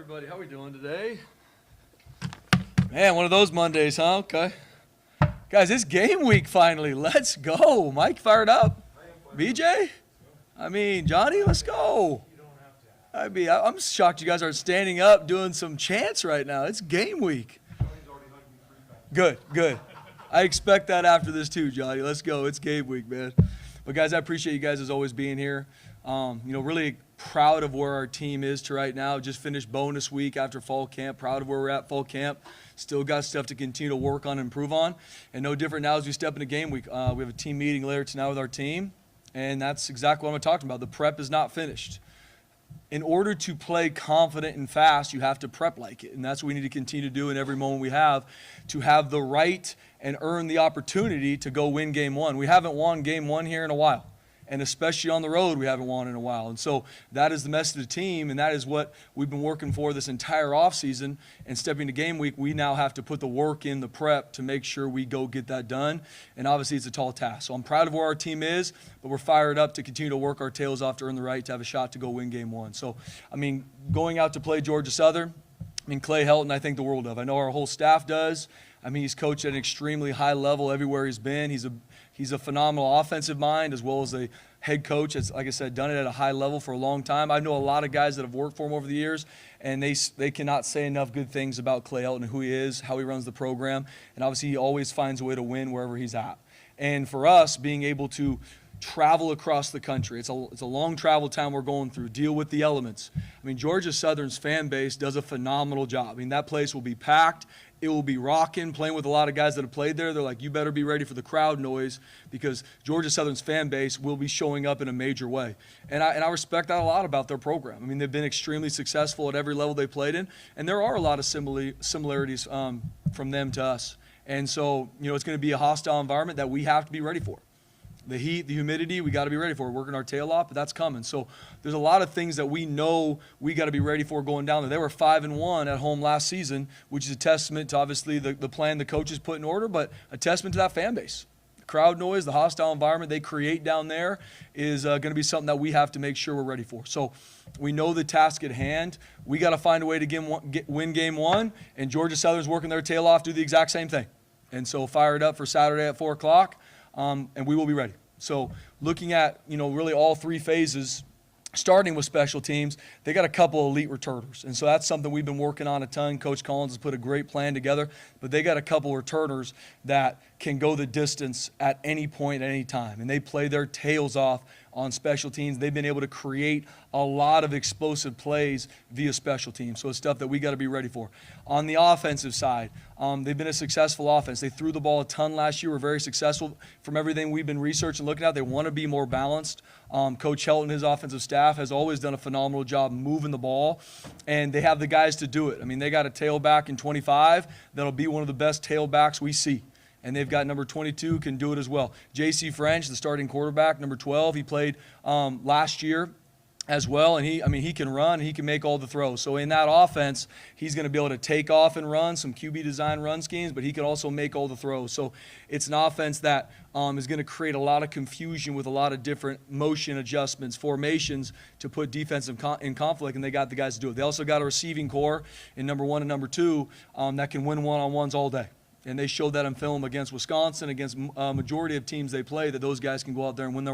everybody. How are we doing today? Man, one of those Mondays, huh? Okay. Guys, it's game week finally. Let's go. Mike fired up. BJ? I mean, Johnny, let's go. I'm shocked you guys aren't standing up doing some chants right now. It's game week. Good. I expect that after this too, Johnny. Let's go. It's game week, man. But guys, I appreciate you guys as always being here. Really proud of where our team is to right now. Just finished bonus week after fall camp. Proud of where we're at fall camp. Still got stuff to continue to work on and improve on. And no different now as we step into game week. We have a team meeting later tonight with our team. And that's exactly what I'm talking about. The prep is not finished. In order to play confident and fast, you have to prep like it. And that's what we need to continue to do in every moment we have to have the right and earn the opportunity to go win game one. We haven't won game one here in a while. And especially on the road, we haven't won in a while. And so that is the message of the team, and that is what we've been working for this entire offseason. And stepping to game week, we now have to put the work in, the prep, to make sure we go get that done. And obviously, it's a tall task. So I'm proud of where our team is, but we're fired up to continue to work our tails off to earn the right to have a shot to go win game one. So, going out to play Georgia Southern, Clay Helton, I think the world of. I know our whole staff does. He's coached at an extremely high level everywhere he's been. He's a phenomenal offensive mind as well as a head coach that's, like I said, done it at a high level for a long time. I know a lot of guys that have worked for him over the years, and they cannot say enough good things about Clay Helton, who he is, how he runs the program, and obviously he always finds a way to win wherever he's at. And for us, being able to travel across the country. It's a long travel time we're going through, deal with the elements. Georgia Southern's fan base does a phenomenal job. That place will be packed. It will be rocking, playing with a lot of guys that have played there. They're like, you better be ready for the crowd noise because Georgia Southern's fan base will be showing up in a major way. And I respect that a lot about their program. They've been extremely successful at every level they played in, and there are a lot of similarities from them to us. And so, it's going to be a hostile environment that we have to be ready for. The heat, the humidity, we got to be ready for. We're working our tail off, but that's coming. So there's a lot of things that we know we got to be ready for going down there. They were 5-1 at home last season, which is a testament to obviously the plan the coaches put in order, but a testament to that fan base. The crowd noise, the hostile environment they create down there is going to be something that we have to make sure we're ready for. So we know the task at hand. We got to find a way to win game one, and Georgia Southern's working their tail off, do the exact same thing. And so fired up for Saturday at 4 o'clock. And we will be ready. So looking at, really all three phases, starting with special teams, they got a couple elite returners. And so that's something we've been working on a ton. Coach Collins has put a great plan together. But they got a couple returners that can go the distance at any point, at any time. And they play their tails off on special teams. They've been able to create a lot of explosive plays via special teams. So it's stuff that we got to be ready for. On the offensive side, they've been a successful offense. They threw the ball a ton last year. We're very successful from everything we've been researching and looking at. They want to be more balanced. Coach Helton and his offensive staff has always done a phenomenal job moving the ball, and they have the guys to do it. They got a tailback in 25 that'll be one of the best tailbacks we see. And they've got number 22 can do it as well. J.C. French, the starting quarterback, number 12, he played last year as well. And he can run, and he can make all the throws. So in that offense, he's going to be able to take off and run some QB design run schemes, but he can also make all the throws. So it's an offense that is going to create a lot of confusion with a lot of different motion adjustments, formations to put defense in conflict, and they got the guys to do it. They also got a receiving core in number 1 and number 2 that can win one-on-ones all day. And they showed that in film against Wisconsin, against a majority of teams they play, that those guys can go out there and win their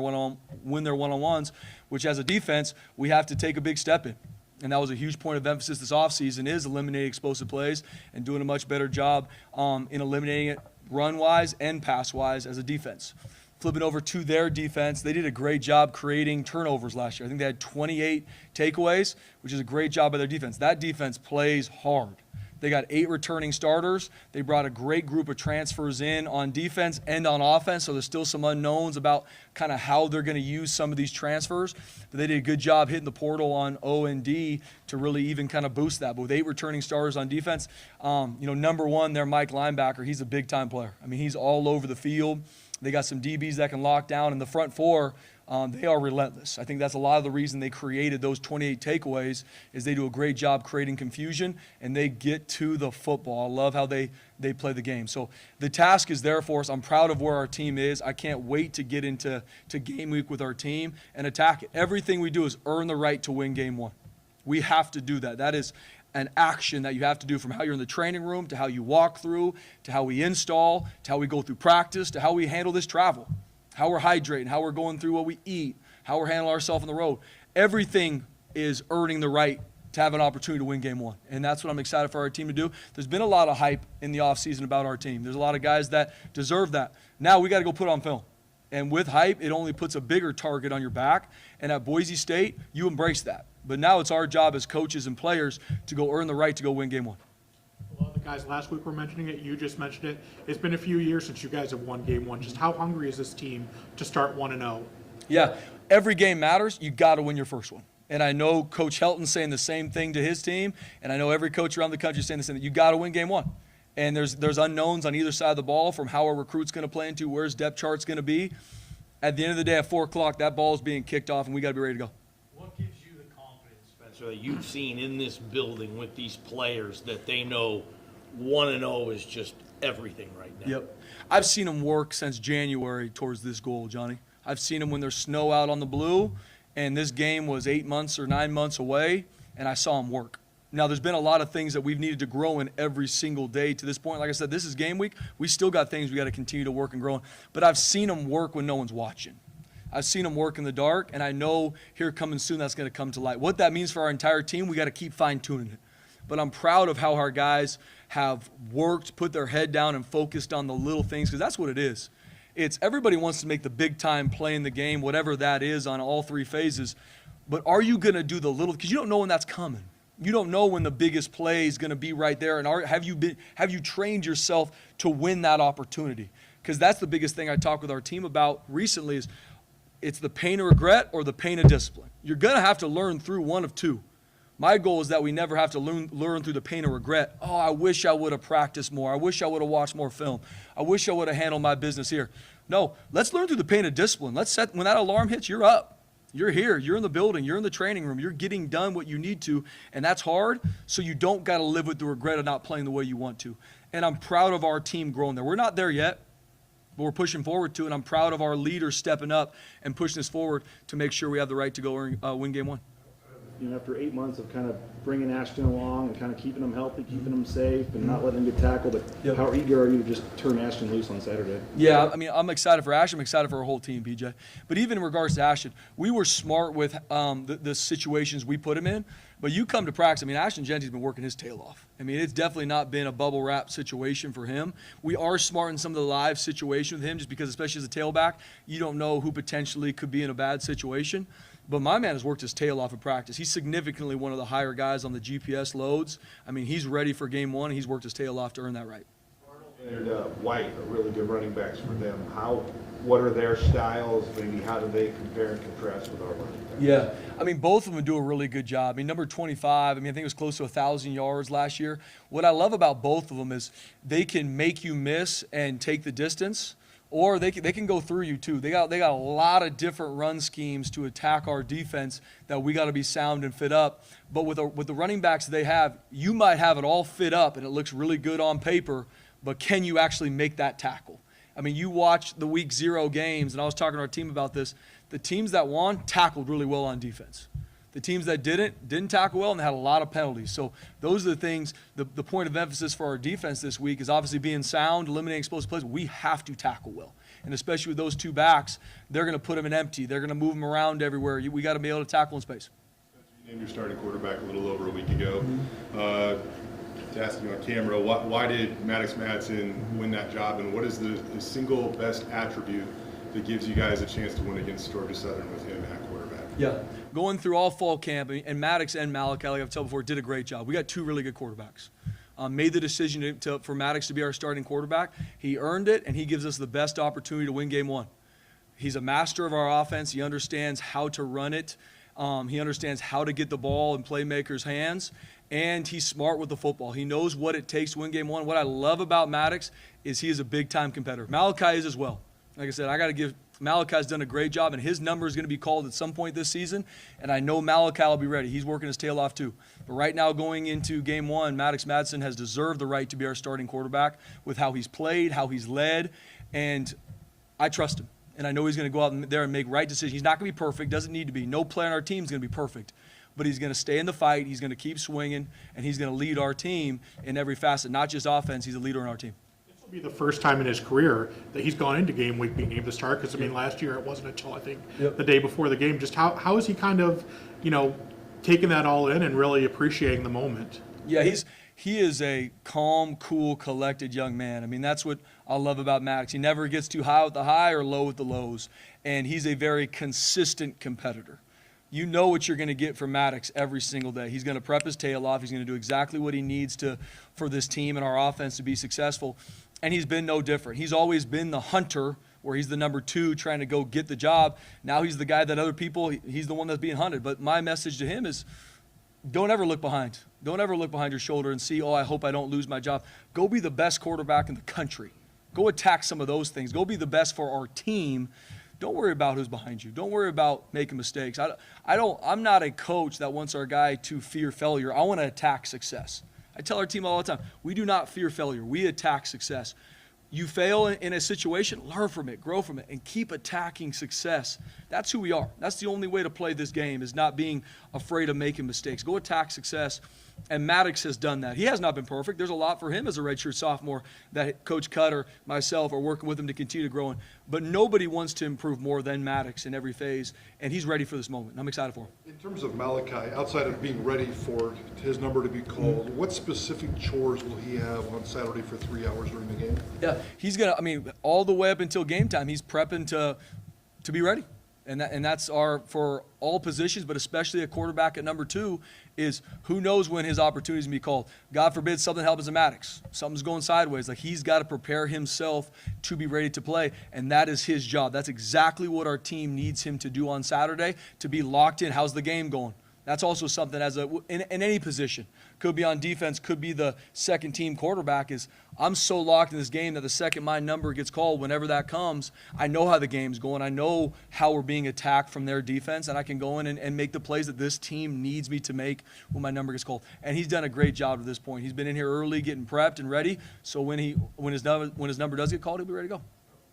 one-on-ones, which as a defense, we have to take a big step in. And that was a huge point of emphasis this offseason, is eliminating explosive plays and doing a much better job in eliminating it run-wise and pass-wise as a defense. Flipping over to their defense, they did a great job creating turnovers last year. I think they had 28 takeaways, which is a great job by their defense. That defense plays hard. They got 8 returning starters. They brought a great group of transfers in on defense and on offense, so there's still some unknowns about kind of how they're going to use some of these transfers. But they did a good job hitting the portal on O and D to really even kind of boost that. But with 8 returning starters on defense, number 1, their Mike linebacker, he's a big-time player. He's all over the field. They got some DBs that can lock down, and the front 4, they are relentless. I think that's a lot of the reason they created those 28 takeaways, is they do a great job creating confusion, and they get to the football. I love how they play the game. So the task is there for us. I'm proud of where our team is. I can't wait to get into game week with our team and attack it. Everything we do is earn the right to win game one. We have to do that. That is an action that you have to do, from how you're in the training room to how you walk through to how we install to how we go through practice to how we handle this travel, how we're hydrating, how we're going through what we eat, how we're handling ourselves on the road. Everything is earning the right to have an opportunity to win game one. And that's what I'm excited for our team to do. There's been a lot of hype in the offseason about our team. There's a lot of guys that deserve that. Now we got to go put it on film. And with hype, it only puts a bigger target on your back. And at Boise State, you embrace that. But now it's our job as coaches and players to go earn the right to go win game one. A lot of the guys last week were mentioning it. You just mentioned it. It's been a few years since you guys have won game one. Just how hungry is this team to start 1-0? Yeah, every game matters. You got to win your first one. And I know Coach Helton's saying the same thing to his team, and I know every coach around the country is saying the same thing. You got to win game one. And there's unknowns on either side of the ball, from how our recruit's going to play into, where's depth chart's going to be. At the end of the day, at 4 o'clock, that ball is being kicked off, and we got to be ready to go. What gives you the confidence, Spencer, that you've seen in this building with these players that they know 1-0 is just everything right now? Yep. I've seen them work since January towards this goal, Johnny. I've seen them when there's snow out on the blue, and this game was 8 months or 9 months away, and I saw them work. Now, there's been a lot of things that we've needed to grow in every single day to this point. Like I said, this is game week. We still got things we got to continue to work and grow in. But I've seen them work when no one's watching. I've seen them work in the dark, and I know here coming soon that's going to come to light. What that means for our entire team, we got to keep fine-tuning it. But I'm proud of how our guys have worked, put their head down, and focused on the little things, because that's what it is. It's everybody wants to make the big-time play in the game, whatever that is on all 3 phases. But are you going to do the little? Because you don't know when that's coming. You don't know when the biggest play is going to be right there. And have you trained yourself to win that opportunity? Because that's the biggest thing I talked with our team about recently is it's the pain of regret or the pain of discipline. You're going to have to learn through one of two. My goal is that we never have to learn through the pain of regret. Oh, I wish I would have practiced more. I wish I would have watched more film. I wish I would have handled my business here. No, let's learn through the pain of discipline. When that alarm hits, you're up. You're here. You're in the building. You're in the training room. You're getting done what you need to, and that's hard, so you don't got to live with the regret of not playing the way you want to. And I'm proud of our team growing there. We're not there yet, but we're pushing forward to it, and I'm proud of our leaders stepping up and pushing us forward to make sure we have the right to go win game one. After 8 months of kind of bringing Ashton along and kind of keeping him healthy, keeping him safe, and not letting him get tackled, how eager are you to just turn Ashton loose on Saturday? Yeah, I mean, I'm excited for Ashton. I'm excited for our whole team, BJ. But even in regards to Ashton, we were smart with the situations we put him in. But you come to practice, I mean, Ashton Genty's been working his tail off. I mean, it's definitely not been a bubble wrap situation for him. We are smart in some of the live situations with him, just because, especially as a tailback, you don't know who potentially could be in a bad situation. But my man has worked his tail off in practice. He's significantly one of the higher guys on the GPS loads. I mean, he's ready for game one, and he's worked his tail off to earn that right. And White are really good running backs for them. What are their styles? Maybe how do they compare and contrast with our running backs? Yeah, I mean, both of them do a really good job. I mean, number 25, I think it was close to 1,000 yards last year. What I love about both of them is they can make you miss and take the distance, or they can go through you too. They got a lot of different run schemes to attack our defense that we got to be sound and fit up. But with the running backs they have, you might have it all fit up and it looks really good on paper, but can you actually make that tackle? I mean, you watch the week 0 games, and I was talking to our team about this. The teams that won tackled really well on defense. The teams that didn't tackle well, and they had a lot of penalties. So those are the things, the point of emphasis for our defense this week is obviously being sound, eliminating explosive plays. We have to tackle well. And especially with those two backs, they're going to put them in empty. They're going to move them around everywhere. We got to be able to tackle in space. You named your starting quarterback a little over a week ago. To ask you on camera, why did Maddox Madsen win that job, and what is the single best attribute that gives you guys a chance to win against Georgia Southern with him at quarterback? Yeah, going through all fall camp, and Maddox and Malachi, like I've told before, did a great job. We got 2 really good quarterbacks. Made the decision for Maddox to be our starting quarterback. He earned it, and he gives us the best opportunity to win game one. He's a master of our offense. He understands how to run it. He understands how to get the ball in playmakers' hands, and he's smart with the football. He knows what it takes to win game one. What I love about Maddox is he is a big-time competitor. Malachi is as well. Like I said, I got to give Malachi's done a great job, and his number is going to be called at some point this season, and I know Malachi will be ready. He's working his tail off too. But right now, going into game one, Maddox Madsen has deserved the right to be our starting quarterback with how he's played, how he's led, and I trust him. And I know he's going to go out there and make right decisions. He's not going to be perfect, doesn't need to be. No player on our team is going to be perfect. but he's going to stay in the fight. He's going to keep swinging, and he's going to lead our team in every facet, not just offense. He's a leader in our team. This will be the first time in his career that he's gone into game week being able to start, because, I mean, last year it wasn't until, I think, the day before the game. Just how is he kind of, taking that all in and really appreciating the moment? Yeah, he is a calm, cool, collected young man. I mean, that's what I love about Maddox. He never gets too high with the high or low with the lows, and he's a very consistent competitor. You know what you're going to get from Maddox every single day. He's going to prep his tail off. He's going to do exactly what he needs to for this team and our offense to be successful, and he's been no different. He's always been the hunter, where he's the number 2 trying to go get the job. Now he's the guy that other people, he's the one that's being hunted. But my message to him is, don't ever look behind. Don't ever look behind your shoulder and see, I hope I don't lose my job. Go be the best quarterback in the country. Go attack some of those things. Go be the best for our team. Don't worry about who's behind you. Don't worry about making mistakes. I'm not a coach that wants our guy to fear failure. I want to attack success. I tell our team all the time, we do not fear failure. We attack success. You fail in a situation, learn from it, grow from it, and keep attacking success. That's who we are. That's the only way to play this game, is not being afraid of making mistakes. Go attack success, and Maddox has done that. He has not been perfect. There's a lot for him as a redshirt sophomore that Coach Cutter, myself, are working with him to continue to grow in. But nobody wants to improve more than Maddox in every phase, and he's ready for this moment. I'm excited for him. In terms of Malachi, outside of being ready for his number to be called, what specific chores will he have on Saturday for 3 hours during the game? Yeah, he's going to, all the way up until game time, he's prepping to be ready. And that's for all positions, but especially a quarterback at number 2, is who knows when his opportunity is going to be called. God forbid something happens to Maddox. Something's going sideways. Like, he's got to prepare himself to be ready to play, and that is his job. That's exactly what our team needs him to do on Saturday, to be locked in. How's the game going? That's also something in any position. Could be on defense, could be the second team quarterback, is I'm so locked in this game that the second my number gets called, whenever that comes, I know how the game's going. I know how we're being attacked from their defense, and I can go in and make the plays that this team needs me to make when my number gets called. And he's done a great job to this point. He's been in here early, getting prepped and ready, so when his number does get called, he'll be ready to go.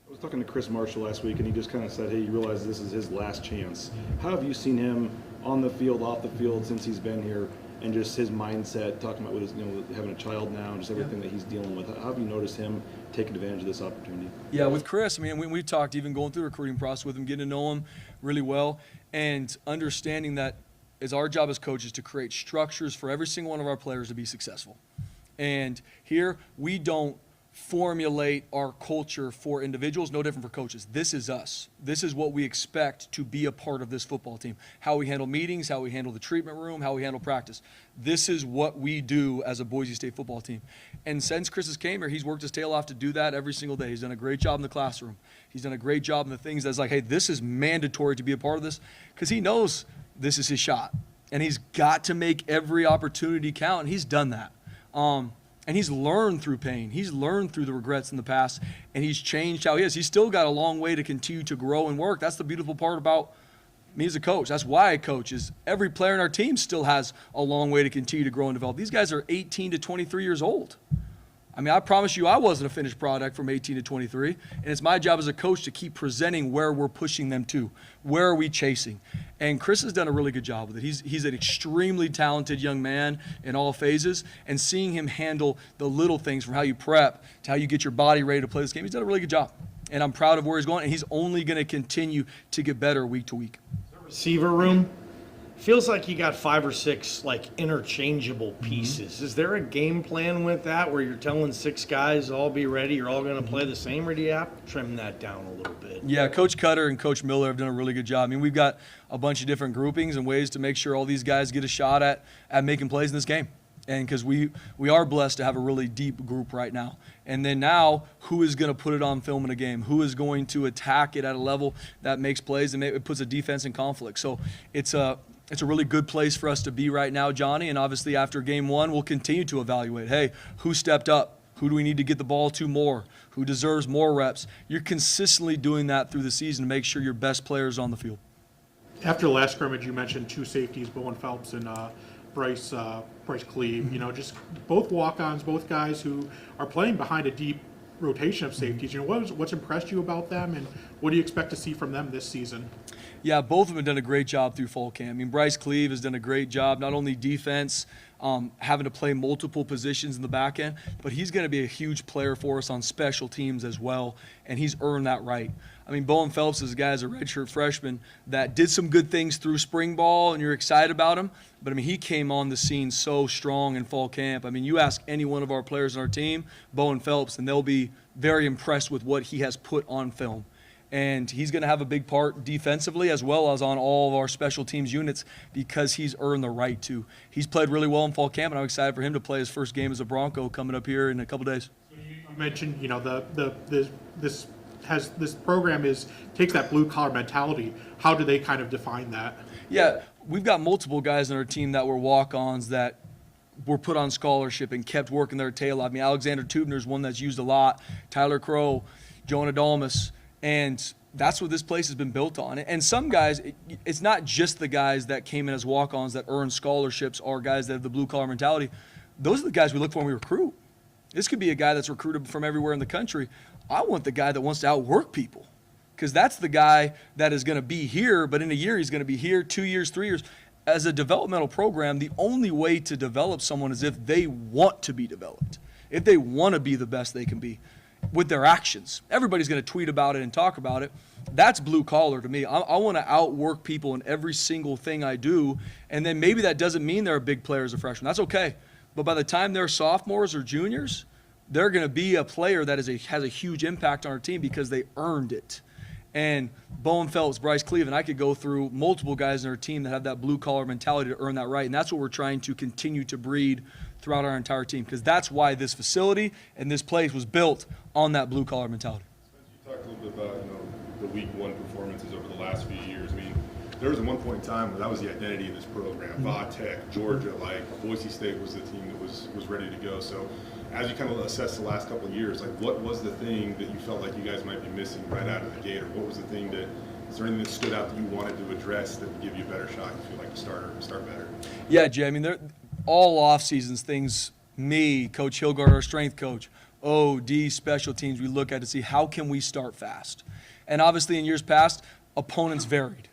I was talking to Chris Marshall last week, and he just kind of said, hey, you realize this is his last chance. How have you seen him on the field, off the field, since he's been here, and just his mindset, talking about with his, having a child now and just everything that he's dealing with? How have you noticed him taking advantage of this opportunity? Yeah, with Chris, I mean, we've talked, even going through the recruiting process with him, getting to know him really well, and understanding that it's our job as coaches to create structures for every single one of our players to be successful. And here, we don't formulate our culture for individuals, no different for coaches. This is us. This is what we expect to be a part of this football team. How we handle meetings, how we handle the treatment room, how we handle practice. This is what we do as a Boise State football team. And since Chris has came here, he's worked his tail off to do that every single day. He's done a great job in the classroom. He's done a great job in the things that's like, hey, this is mandatory to be a part of this, because he knows this is his shot. And he's got to make every opportunity count, and he's done that. And he's learned through pain. He's learned through the regrets in the past, and he's changed how he is. He's still got a long way to continue to grow and work. That's the beautiful part about me as a coach. That's why I coach, is every player in our team still has a long way to continue to grow and develop. These guys are 18 to 23 years old. I mean, I promise you I wasn't a finished product from 18 to 23, and it's my job as a coach to keep presenting where we're pushing them to. Where are we chasing? And Chris has done a really good job with it. He's an extremely talented young man in all phases, and seeing him handle the little things from how you prep to how you get your body ready to play this game, he's done a really good job. And I'm proud of where he's going, and he's only going to continue to get better week to week. Receiver room feels like you got 5 or 6 interchangeable pieces. Is there a game plan with that where you're telling 6 guys all be ready, you're all going to play the same, or do you have to trim that down a little bit? Yeah, Coach Cutter and Coach Miller have done a really good job. I mean, we've got a bunch of different groupings and ways to make sure all these guys get a shot at making plays in this game. And because we are blessed to have a really deep group right now. And then now, who is going to put it on film in a game? Who is going to attack it at a level that makes plays and it puts a defense in conflict? So it's a really good place for us to be right now, Johnny. And obviously after game 1, we'll continue to evaluate, hey, who stepped up? Who do we need to get the ball to more? Who deserves more reps? You're consistently doing that through the season to make sure your best players are on the field. After the last scrimmage, you mentioned 2 safeties, Bowen Phelps and Bryce Cleve. Just both walk-ons, both guys who are playing behind a deep rotation of safeties. What's impressed you about them, and What do you expect to see from them this season? Yeah, both of them have done a great job through fall camp. I mean, Bryce Cleve has done a great job, not only defense, having to play multiple positions in the back end, but he's going to be a huge player for us on special teams as well, and he's earned that right. I mean, Bowen Phelps is a guy as a redshirt freshman that did some good things through spring ball, and you're excited about him. But, I mean, he came on the scene so strong in fall camp. I mean, you ask any one of our players on our team, Bowen Phelps, and they'll be very impressed with what he has put on film. And he's going to have a big part defensively as well as on all of our special teams units because he's earned the right to. He's played really well in fall camp, and I'm excited for him to play his first game as a Bronco coming up here in a couple days. You mentioned, this program takes that blue collar mentality. How do they kind of define that? Yeah, we've got multiple guys on our team that were walk-ons that were put on scholarship and kept working their tail off. I mean, Alexander Tubner's one that's used a lot, Tyler Crow, Jonah Dalmas, and that's what this place has been built on. And some guys, it's not just the guys that came in as walk-ons that earn scholarships or guys that have the blue-collar mentality. Those are the guys we look for when we recruit. This could be a guy that's recruited from everywhere in the country. I want the guy that wants to outwork people because that's the guy that is going to be here, but in a year he's going to be here 2 years, 3 years. As a developmental program, the only way to develop someone is if they want to be developed, if they want to be the best they can be with their actions. Everybody's going to tweet about it and talk about it. That's blue collar to me. I want to outwork people in every single thing I do, and then maybe that doesn't mean they're a big player as a freshman. That's okay. But by the time they're sophomores or juniors, they're going to be a player that has a huge impact on our team because they earned it. And Bowen Phelps, Bryce Cleve, and I could go through multiple guys in our team that have that blue-collar mentality to earn that right, and that's what we're trying to continue to breed throughout our entire team because that's why this facility and this place was built on that blue-collar mentality. You talked a little bit about the week one performances over the last few years. I mean, there was at one point in time where that was the identity of this program. Va Tech, Georgia, Boise State was the team that was ready to go. So as you kind of assess the last couple of years, what was the thing that you felt like you guys might be missing right out of the gate, or what was the thing is there anything that stood out that you wanted to address that would give you a better shot? You feel like to start better? Yeah, Jay. I mean, all off seasons things. Me, Coach Hilgard, our strength coach, OD special teams. We look at to see how can we start fast, and obviously in years past, opponents varied.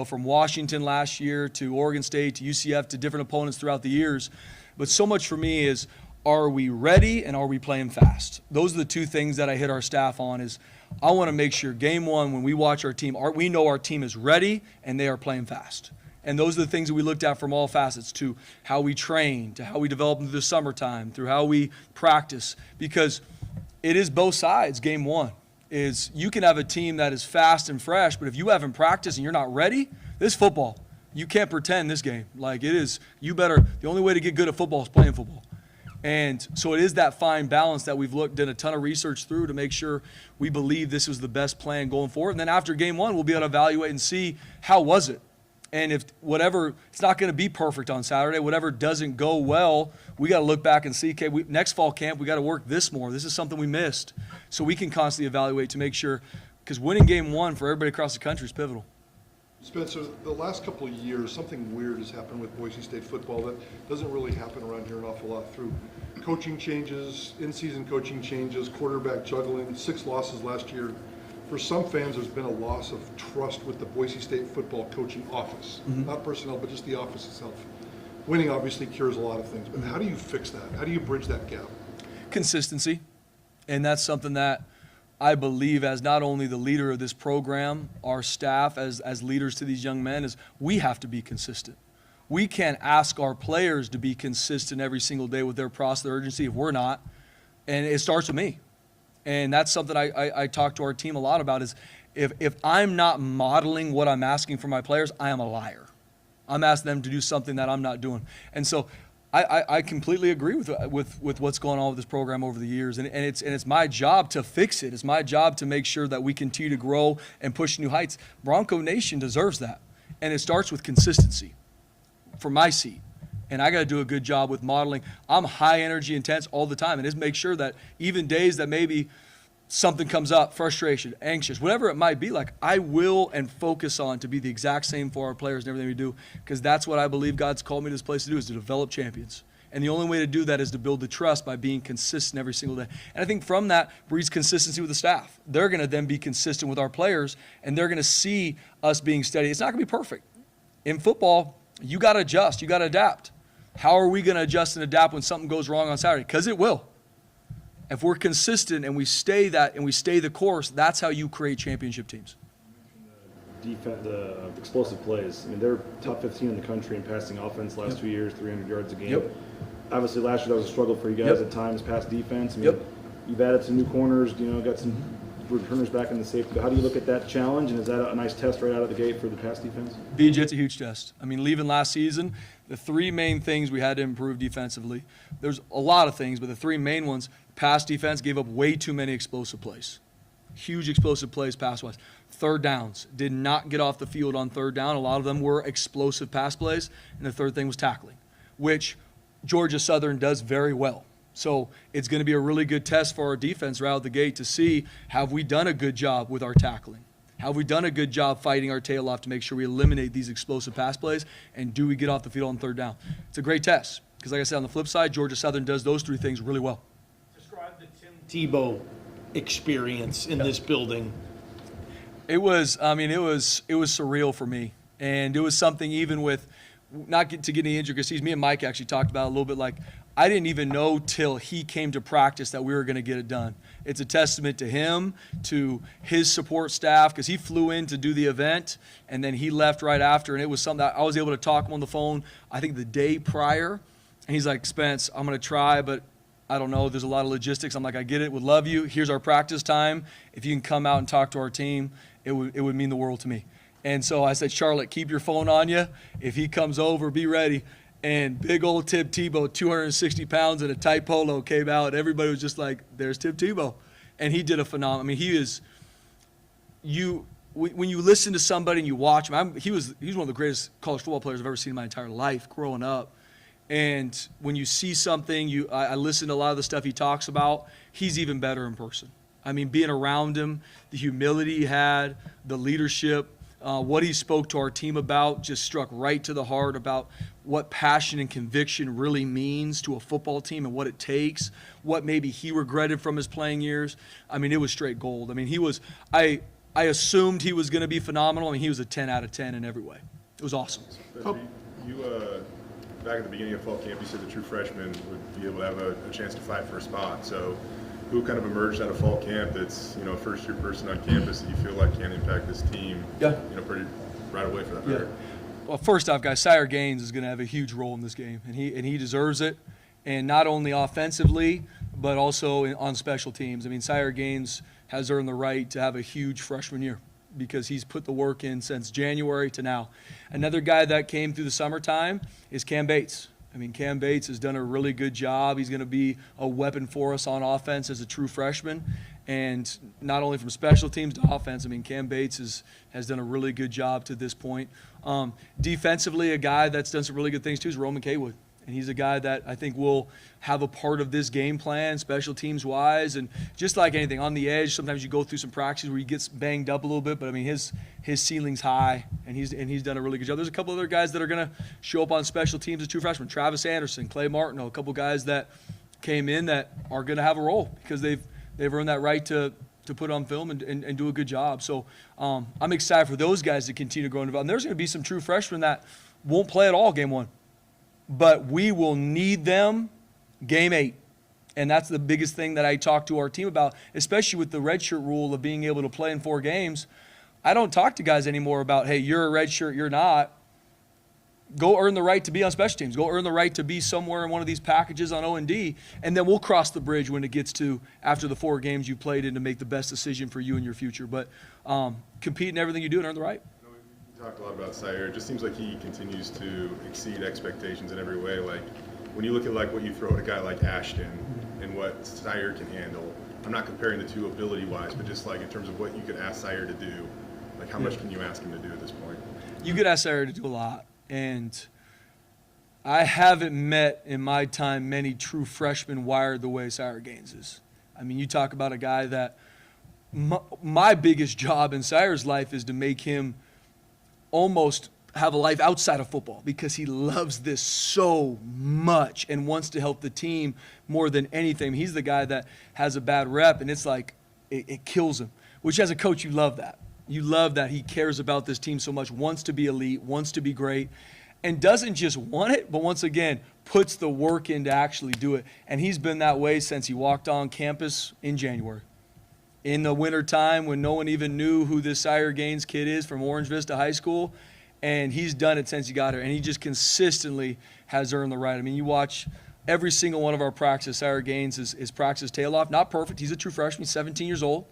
From Washington last year to Oregon State to UCF to different opponents throughout the years. But so much for me is, are we ready and are we playing fast? Those are the two things that I hit our staff on is I want to make sure game one when we watch our team, we know our team is ready and they are playing fast. And those are the things that we looked at from all facets to how we train, to how we develop through the summertime, through how we practice. Because it is both sides, game one. Is you can have a team that is fast and fresh, but if you haven't practiced and you're not ready, this is football. You can't pretend this game. The only way to get good at football is playing football. And so it is that fine balance that we've done a ton of research through to make sure we believe this was the best plan going forward. And then after game one, we'll be able to evaluate and see how was it. And if it's not going to be perfect on Saturday, whatever doesn't go well, we got to look back and see, okay, next fall camp, we got to work this more. This is something we missed. So we can constantly evaluate to make sure, because winning game one for everybody across the country is pivotal. Spencer, the last couple of years, something weird has happened with Boise State football that doesn't really happen around here an awful lot through coaching changes, in-season coaching changes, quarterback juggling, 6 losses last year. For some fans, there's been a loss of trust with the Boise State football coaching office. Not personnel, but just the office itself. Winning obviously cures a lot of things, but how do you fix that? How do you bridge that gap? Consistency. And that's something that I believe as not only the leader of this program, our staff as leaders to these young men, is we have to be consistent. We can't ask our players to be consistent every single day with their process, their urgency if we're not. And it starts with me. And that's something I talk to our team a lot about is if I'm not modeling what I'm asking for my players, I am a liar. I'm asking them to do something that I'm not doing. And so I completely agree with what's going on with this program over the years. And it's my job to fix it. It's my job to make sure that we continue to grow and push new heights. Bronco Nation deserves that. And it starts with consistency from my seat. And I got to do a good job with modeling. I'm high energy intense all the time. And just make sure that even days that maybe something comes up, frustration, anxious, whatever it might be, I will and focus on to be the exact same for our players and everything we do, because that's what I believe God's called me to this place to do, is to develop champions. And the only way to do that is to build the trust by being consistent every single day. And I think from that breeds consistency with the staff. They're going to then be consistent with our players, and they're going to see us being steady. It's not going to be perfect. In football, you got to adjust. You got to adapt. How are we going to adjust and adapt when something goes wrong on Saturday? Because it will. If we're consistent and we stay the course, that's how you create championship teams. The explosive plays. I mean, they're top 15 in the country in passing offense last 2 years, 300 yards a game. Yep. Obviously, last year that was a struggle for you guys Yep. at times, pass defense. I mean, Yep. you've added some new corners, got some returners back in the safety. How do you look at that challenge, and is that a nice test right out of the gate for the pass defense? BJ, it's a huge test. I mean, leaving last season, the three main things we had to improve defensively, there's a lot of things, but the three main ones, pass defense gave up way too many explosive plays. Huge explosive plays pass-wise. Third downs, did not get off the field on third down. A lot of them were explosive pass plays. And the third thing was tackling, which Georgia Southern does very well. So it's going to be a really good test for our defense right out the gate to see, have we done a good job with our tackling? Have we done a good job fighting our tail off to make sure we eliminate these explosive pass plays? And do we get off the field on third down? It's a great test because, like I said, on the flip side, Georgia Southern does those three things really well. Describe the Tim Tebow experience in this building. It was surreal for me. And it was something even with, not to get any intricacies, me and Mike actually talked about it a little bit, like, I didn't even know till he came to practice that we were going to get it done. It's a testament to him, to his support staff, because he flew in to do the event, and then he left right after, and it was something that I was able to talk to him on the phone, I think the day prior, and he's like, Spence, I'm going to try, but I don't know, there's a lot of logistics. I'm like, I get it, would love you. Here's our practice time. If you can come out and talk to our team, it would mean the world to me. And so I said, Charlotte, keep your phone on you. If he comes over, be ready. And big old Tim Tebow, 260 pounds in a tight polo, came out. Everybody was just like, there's Tim Tebow. And he did a phenomenal, I mean, he is, when you listen to somebody and you watch him, he was one of the greatest college football players I've ever seen in my entire life growing up. And when you see something, I listen to a lot of the stuff he talks about, he's even better in person. I mean, being around him, the humility he had, the leadership, what he spoke to our team about just struck right to the heart about what passion and conviction really means to a football team and what it takes, what maybe he regretted from his playing years. I mean, it was straight gold. I mean, I assumed he was going to be phenomenal. I mean, he was a 10 out of 10 in every way. It was awesome. You back at the beginning of fall camp, you said the true freshmen would be able to have a chance to fight for a spot. So who kind of emerged out of fall camp that's, a first-year person on campus that you feel like can impact this team, pretty right away for that matter? Well, first off, guys, Sire Gaines is going to have a huge role in this game, and he deserves it, and not only offensively, but also on special teams. I mean, Sire Gaines has earned the right to have a huge freshman year because he's put the work in since January to now. Another guy that came through the summertime is Cam Bates. I mean, Cam Bates has done a really good job. He's going to be a weapon for us on offense as a true freshman. And not only from special teams to offense, I mean, Cam Bates has done a really good job to this point. Defensively, a guy that's done some really good things too is Roman Kaywood. And he's a guy that I think will have a part of this game plan, special teams-wise. And just like anything, on the edge, sometimes you go through some practices where he gets banged up a little bit. But, I mean, his ceiling's high, and he's done a really good job. There's a couple other guys that are going to show up on special teams as true freshmen. Travis Anderson, Clay Martineau, a couple guys that came in that are going to have a role because they've earned that right to put on film and do a good job. So I'm excited for those guys to continue to grow and develop. And there's going to be some true freshmen that won't play at all game one. But we will need them game 8. And that's the biggest thing that I talk to our team about, especially with the redshirt rule of being able to play in 4 games. I don't talk to guys anymore about, hey, you're a redshirt, you're not. Go earn the right to be on special teams. Go earn the right to be somewhere in one of these packages on O&D, and then we'll cross the bridge when it gets to after the 4 games you played in to make the best decision for you and your future. But compete in everything you do and earn the right. Talked a lot about Sire. It just seems like he continues to exceed expectations in every way. Like when you look at like what you throw at a guy like Ashton and what Sire can handle, I'm not comparing the two ability-wise, but just like in terms of what you could ask Sire to do, like how much can you ask him to do at this point? You could ask Sire to do a lot, and I haven't met in my time many true freshmen wired the way Sire Gaines is. I mean, you talk about a guy that my biggest job in Sire's life is to make him almost have a life outside of football because he loves this so much and wants to help the team more than anything. He's the guy that has a bad rep, and it's like it kills him, which as a coach, you love that. You love that he cares about this team so much, wants to be elite, wants to be great, and doesn't just want it, but once again, puts the work in to actually do it. And he's been that way since he walked on campus in January. In the wintertime when no one even knew who this Sire Gaines kid is from Orange Vista High School, and he's done it since he got here, and he just consistently has earned the right. I mean, you watch every single one of our practices, Sire Gaines is practice tail off. Not perfect. He's a true freshman. He's 17 years old,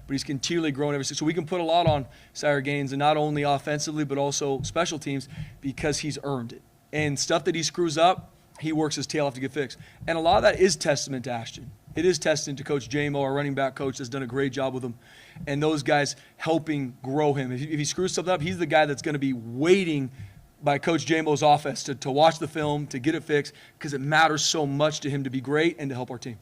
but he's continually growing every season. So we can put a lot on Sire Gaines, and not only offensively, but also special teams because he's earned it. And stuff that he screws up, he works his tail off to get fixed. And a lot of that is testament to Ashton. It is testament to Coach J-Mo, our running back coach, that's done a great job with him. And those guys helping grow him. If he screws something up, he's the guy that's going to be waiting by Coach J-Mo's office to watch the film, to get it fixed, because it matters so much to him to be great and to help our team.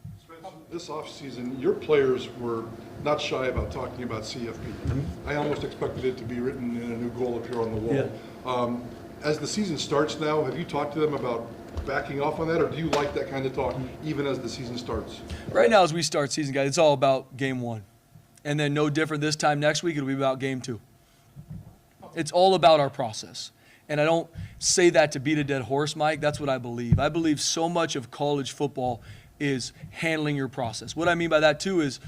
This offseason, your players were not shy about talking about CFP. I almost expected it to be written in a new goal up here on the wall. As the season starts now, have you talked to them about backing off on that, or do you like that kind of talk even as the season starts? Right now, as we start season, guys, it's all about game one. And then no different this time next week, it'll be about game two. It's all about our process. And I don't say that to beat a dead horse, Mike. That's what I believe. I believe so much of college football is handling your process. What I mean by that, too, is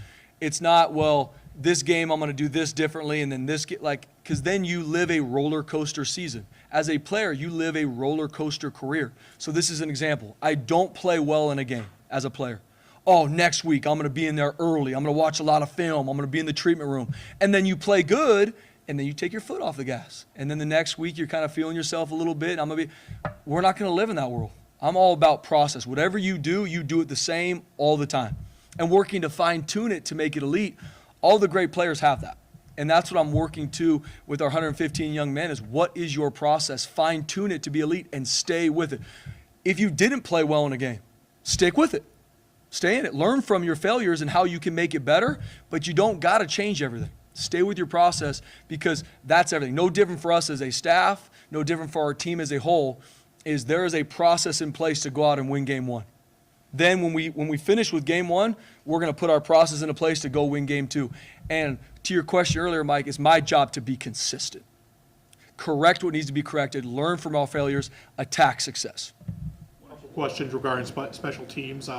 it's not, well, this game I'm going to do this differently, and then this, because then you live a roller coaster season. As a player, you live a roller coaster career. So this is an example. I don't play well in a game as a player. Oh, next week I'm going to be in there early. I'm going to watch a lot of film. I'm going to be in the treatment room. And then you play good, and then you take your foot off the gas. And then the next week you're kind of feeling yourself a little bit. We're not going to live in that world. I'm all about process. Whatever you do it the same all the time. And working to fine-tune it to make it elite. All the great players have that. And that's what I'm working to with our 115 young men is what is your process? Fine-tune it to be elite and stay with it. If you didn't play well in a game, stick with it. Stay in it. Learn from your failures and how you can make it better, but you don't got to change everything. Stay with your process because that's everything. No different for us as a staff, no different for our team as a whole, is there is a process in place to go out and win game one. Then when we finish with game one, we're going to put our process into place to go win game two. And to your question earlier, Mike, it's my job to be consistent. Correct what needs to be corrected, learn from all failures, attack success. Questions regarding special teams.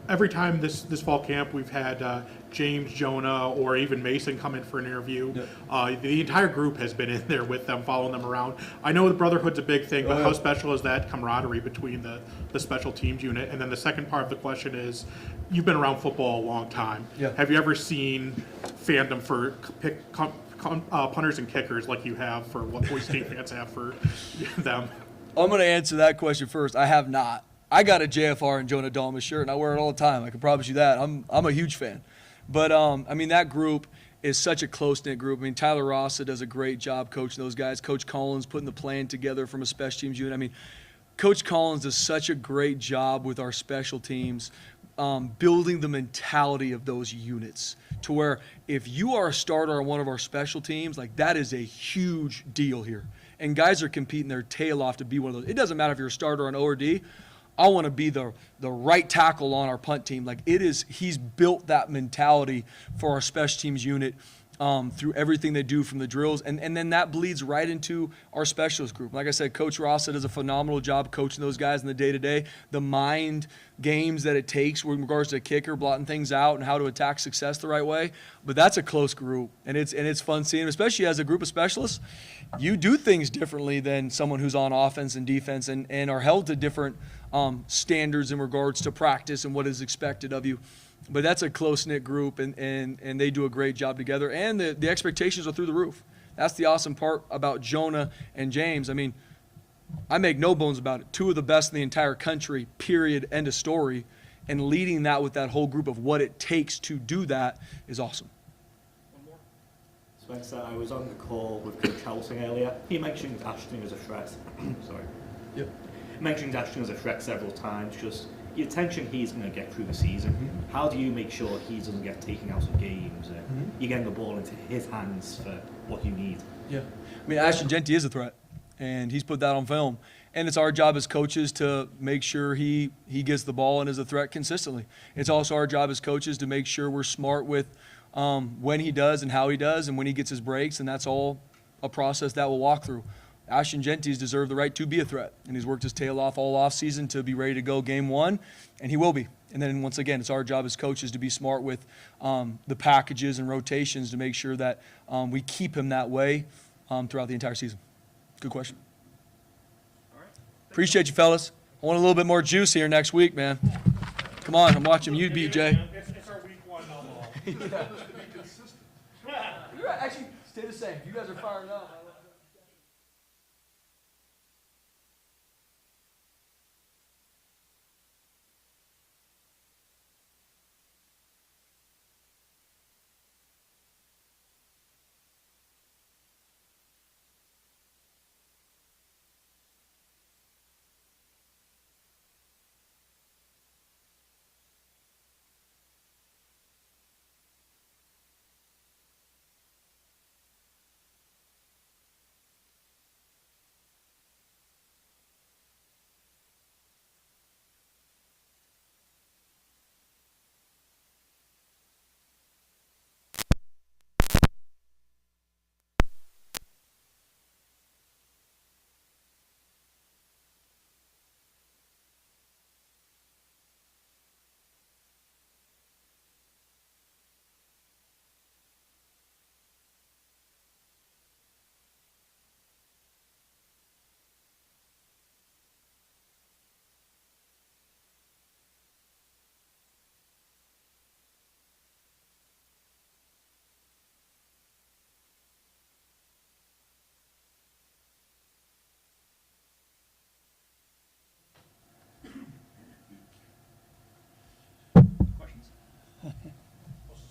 Every time this fall camp, we've had James, Jonah, or even Mason come in for an interview. The entire group has been in there with them, following them around. I know the brotherhood's a big thing, but how special is that camaraderie between the special teams unit? And then the second part of the question is, you've been around football a long time. Yeah. Have you ever seen fandom for punters and kickers like you have for what Boise State fans have for them? I'm going to answer that question first. I have not. I got a JFR and Jonah Dalmas shirt, and I wear it all the time. I can promise you that. I'm a huge fan. But, that group is such a close-knit group. Tyler Rossa does a great job coaching those guys. Coach Collins putting the plan together from a special teams unit. Coach Collins does such a great job with our special teams, building the mentality of those units to where if you are a starter on one of our special teams, that is a huge deal here. And guys are competing their tail off to be one of those. It doesn't matter if you're a starter on O or D. I want to be the right tackle on our punt team. He's built that mentality for our special teams unit through everything they do from the drills. And then that bleeds right into our specialist group. Like I said, Coach Rossa does a phenomenal job coaching those guys in the day-to-day. The mind games that it takes in regards to kicker, blotting things out, and how to attack success the right way. But that's a close group, and it's fun seeing them, especially as a group of specialists. You do things differently than someone who's on offense and defense and are held to different standards in regards to practice and what is expected of you. But that's a close-knit group, and they do a great job together. And the expectations are through the roof. That's the awesome part about Jonah and James. I make no bones about it. Two of the best in the entire country, period, end of story. And leading that with that whole group of what it takes to do that is awesome. Spencer, I was on the call with Coach Helsing earlier. He mentioned Ashton as a threat. Sorry. Yep. He mentioned Ashton as a threat several times. Just the attention he's going to get through the season. How do you make sure he doesn't get taken out of games? You're getting the ball into his hands for what you need. Yeah. Ashton Genty is a threat. and he's put that on film. And it's our job as coaches to make sure he gets the ball and is a threat consistently. It's also our job as coaches to make sure we're smart with when he does and how he does and when he gets his breaks, and that's all a process that we'll walk through. Ashton Genty's deserved the right to be a threat, and he's worked his tail off all offseason to be ready to go game one, and he will be. And then once again, it's our job as coaches to be smart with the packages and rotations to make sure that we keep him that way throughout the entire season. Good question. Appreciate you, fellas. I want a little bit more juice here next week, man. Come on, I'm watching you, BJ. It's our week one no-ball. You're right. Actually, stay the same. You guys are firing up.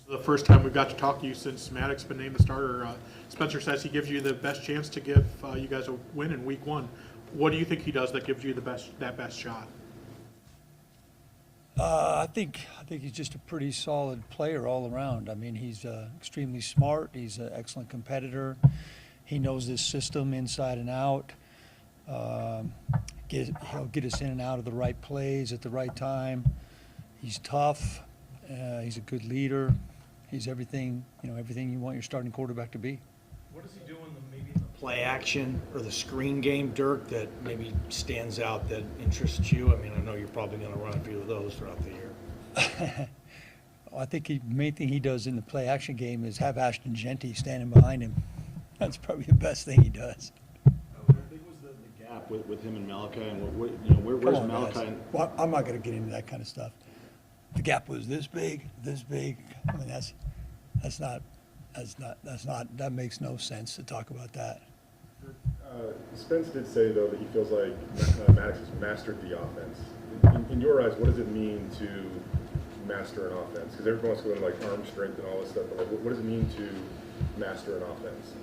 The first time we got to talk to you since Maddox's been named the starter. Spencer says he gives you the best chance to give you guys a win in week one. What do you think he does that gives you that best shot? I think he's just a pretty solid player all around. I mean, he's extremely smart. He's an excellent competitor. He knows this system inside and out. He'll get us in and out of the right plays at the right time. He's tough. He's a good leader. He's everything you want your starting quarterback to be. What does he do in the play action or the screen game, Dirk, that maybe stands out that interests you? I mean, I know you're probably going to run a few of those throughout the year. I think the main thing he does in the play action game is have Ashton Genty standing behind him. That's probably the best thing he does. How big was the gap with him and Malachi, and where's Malachi? Well, I'm not going to get into that kind of stuff. The gap was this big. I mean, that makes no sense to talk about that. Spence did say, though, that he feels like Maddox has mastered the offense. In your eyes, what does it mean to master an offense? Because everyone wants to go into like arm strength and all this stuff, but like, what does it mean to master an offense?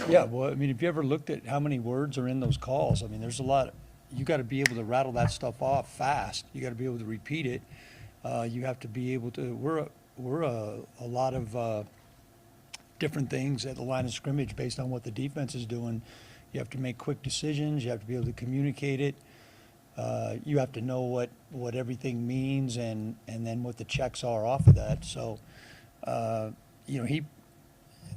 Yeah, well, I mean, if you ever looked at how many words are in those calls, I mean, there's a lot. You got to be able to rattle that stuff off fast. You got to be able to repeat it. You have to be able to. We're a lot of different things at the line of scrimmage based on what the defense is doing. You have to make quick decisions. You have to be able to communicate it. You have to know what everything means and then what the checks are off of that. So,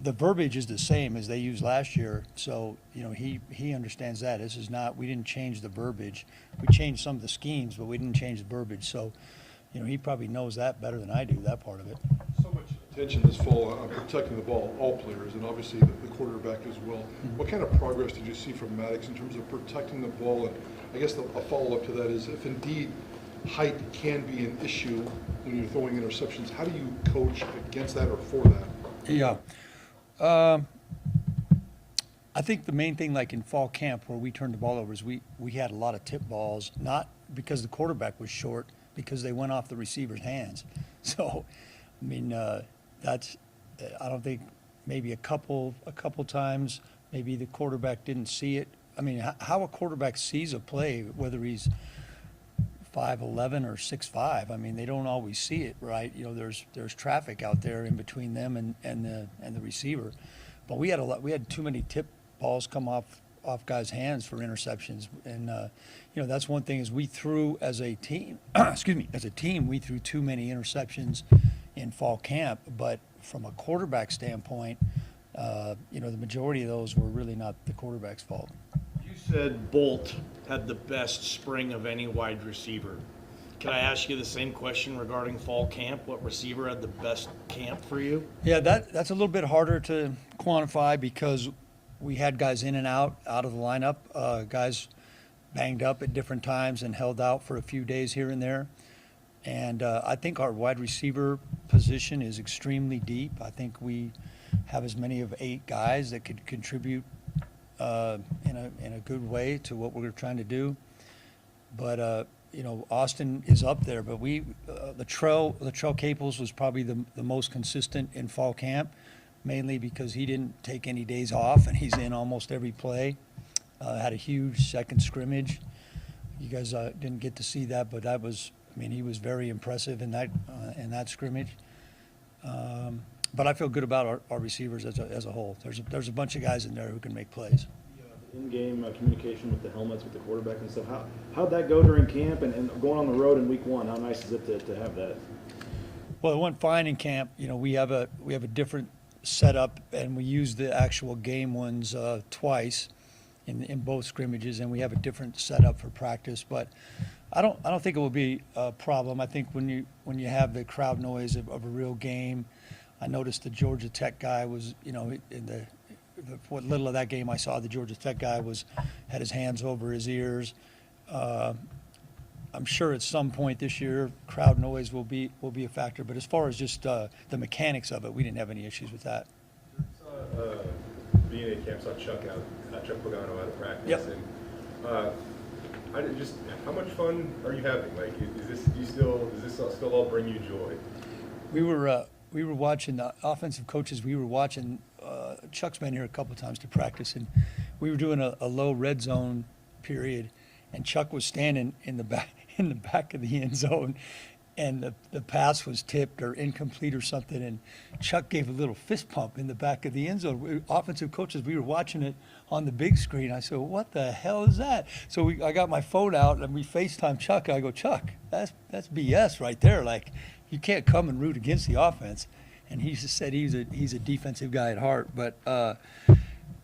the verbiage is the same as they used last year. So, he understands that. This is not, we didn't change the verbiage. We changed some of the schemes, but we didn't change the verbiage. So, he probably knows that better than I do, that part of it. So much attention this fall on protecting the ball, all players, and obviously the quarterback as well. Mm-hmm. What kind of progress did you see from Maddox in terms of protecting the ball? And I guess a follow-up to that is, if indeed height can be an issue when you're throwing interceptions, how do you coach against that or for that? Yeah. I think the main thing, like in fall camp where we turned the ball over, is we had a lot of tip balls, not because the quarterback was short, because they went off the receiver's hands. So, I mean, that's, I don't think, maybe a couple times, maybe the quarterback didn't see it. I mean, how a quarterback sees a play, whether he's 5'11" or 6'5", I mean, they don't always see it, right? There's traffic out there in between them and the receiver. But we had too many tip balls come off off guys' hands for interceptions. And, that's one thing is we threw as a team, as a team, we threw too many interceptions in fall camp. But from a quarterback standpoint, the majority of those were really not the quarterback's fault. You said Bolt had the best spring of any wide receiver. Can I ask you the same question regarding fall camp? What receiver had the best camp for you? Yeah, that's a little bit harder to quantify because we had guys in and out of the lineup, guys banged up at different times and held out for a few days here and there. And I think our wide receiver position is extremely deep. I think we have as many of 8 guys that could contribute in a good way to what we're trying to do. But Austin is up there. But Latrell Capels was probably the most consistent in fall camp, mainly because he didn't take any days off and he's in almost every play. Had a huge second scrimmage. You guys didn't get to see that, but he was very impressive in that scrimmage. But I feel good about our receivers as a whole. There's a bunch of guys in there who can make plays. In-game communication with the helmets, with the quarterback and stuff. How'd that go during camp and going on the road in week 1? How nice is it to have that? Well, it went fine in camp. We have a different setup, and we use the actual game ones twice in both scrimmages, and we have a different setup for practice. But I don't think it will be a problem. I think when you have the crowd noise of a real game, I noticed the Georgia Tech guy was, in what little of that game I saw, the Georgia Tech guy had his hands over his ears. I'm sure at some point this year, crowd noise will be a factor. But as far as just the mechanics of it, we didn't have any issues with that. Being at camp, saw Chuck Pagano out of practice. Yep. And how much fun are you having? Like, does this still all bring you joy? We were watching the offensive coaches. We were watching. Chuck's been here a couple of times to practice, and we were doing a low red zone period, and Chuck was standing in the back of the end zone, and the pass was tipped or incomplete or something, and Chuck gave a little fist pump in the back of the end zone. Offensive coaches, we were watching it on the big screen. I said, "What the hell is that?" So I got my phone out and we FaceTime Chuck. I go, "Chuck, that's BS right there. Like, you can't come and root against the offense." And he just said he's a defensive guy at heart. But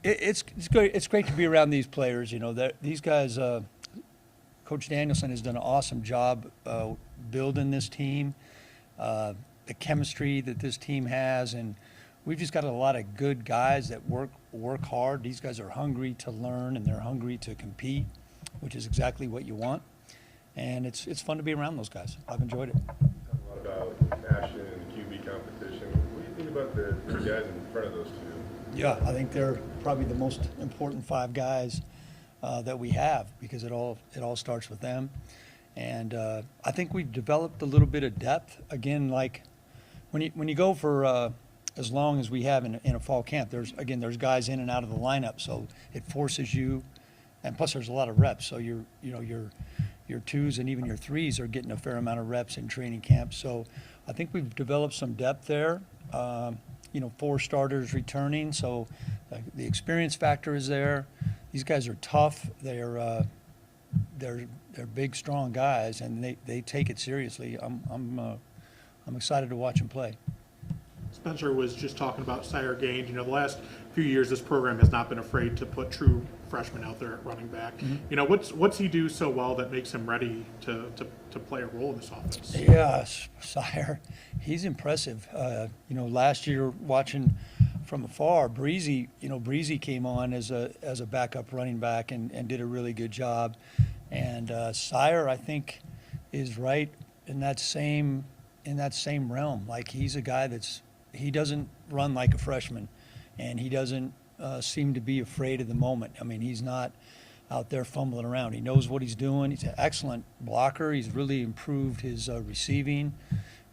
it's great. It's great to be around these players. These guys. Coach Danielson has done an awesome job building this team, the chemistry that this team has, and we've just got a lot of good guys that work hard. These guys are hungry to learn and they're hungry to compete, which is exactly what you want. And it's fun to be around those guys. I've enjoyed it. A lot about passion and QB competition. What do you think about the guys in front of those two? Yeah, I think they're probably the most important 5 guys that we have, because it all starts with them. And I think we've developed a little bit of depth. Again, like when you go for as long as we have in a fall camp, there's guys in and out of the lineup, so it forces you, and plus there's a lot of reps. So your 2s and even your 3s are getting a fair amount of reps in training camp. So I think we've developed some depth there. 4 starters returning, so the experience factor is there. These guys are tough. They're big, strong guys, and they take it seriously. I'm excited to watch them play. Spencer was just talking about Sire Gaines. The last few years, this program has not been afraid to put true freshmen out there at running back. Mm-hmm. What's he do so well that makes him ready to play a role in this offense? Yeah, Sire, he's impressive. Last year watching from afar, Breezy came on as a backup running back and did a really good job. And Sire, I think, is right in that same realm. Like, he's a guy he doesn't run like a freshman, and he doesn't seem to be afraid of the moment. I mean, he's not out there fumbling around. He knows what he's doing. He's an excellent blocker. He's really improved his receiving.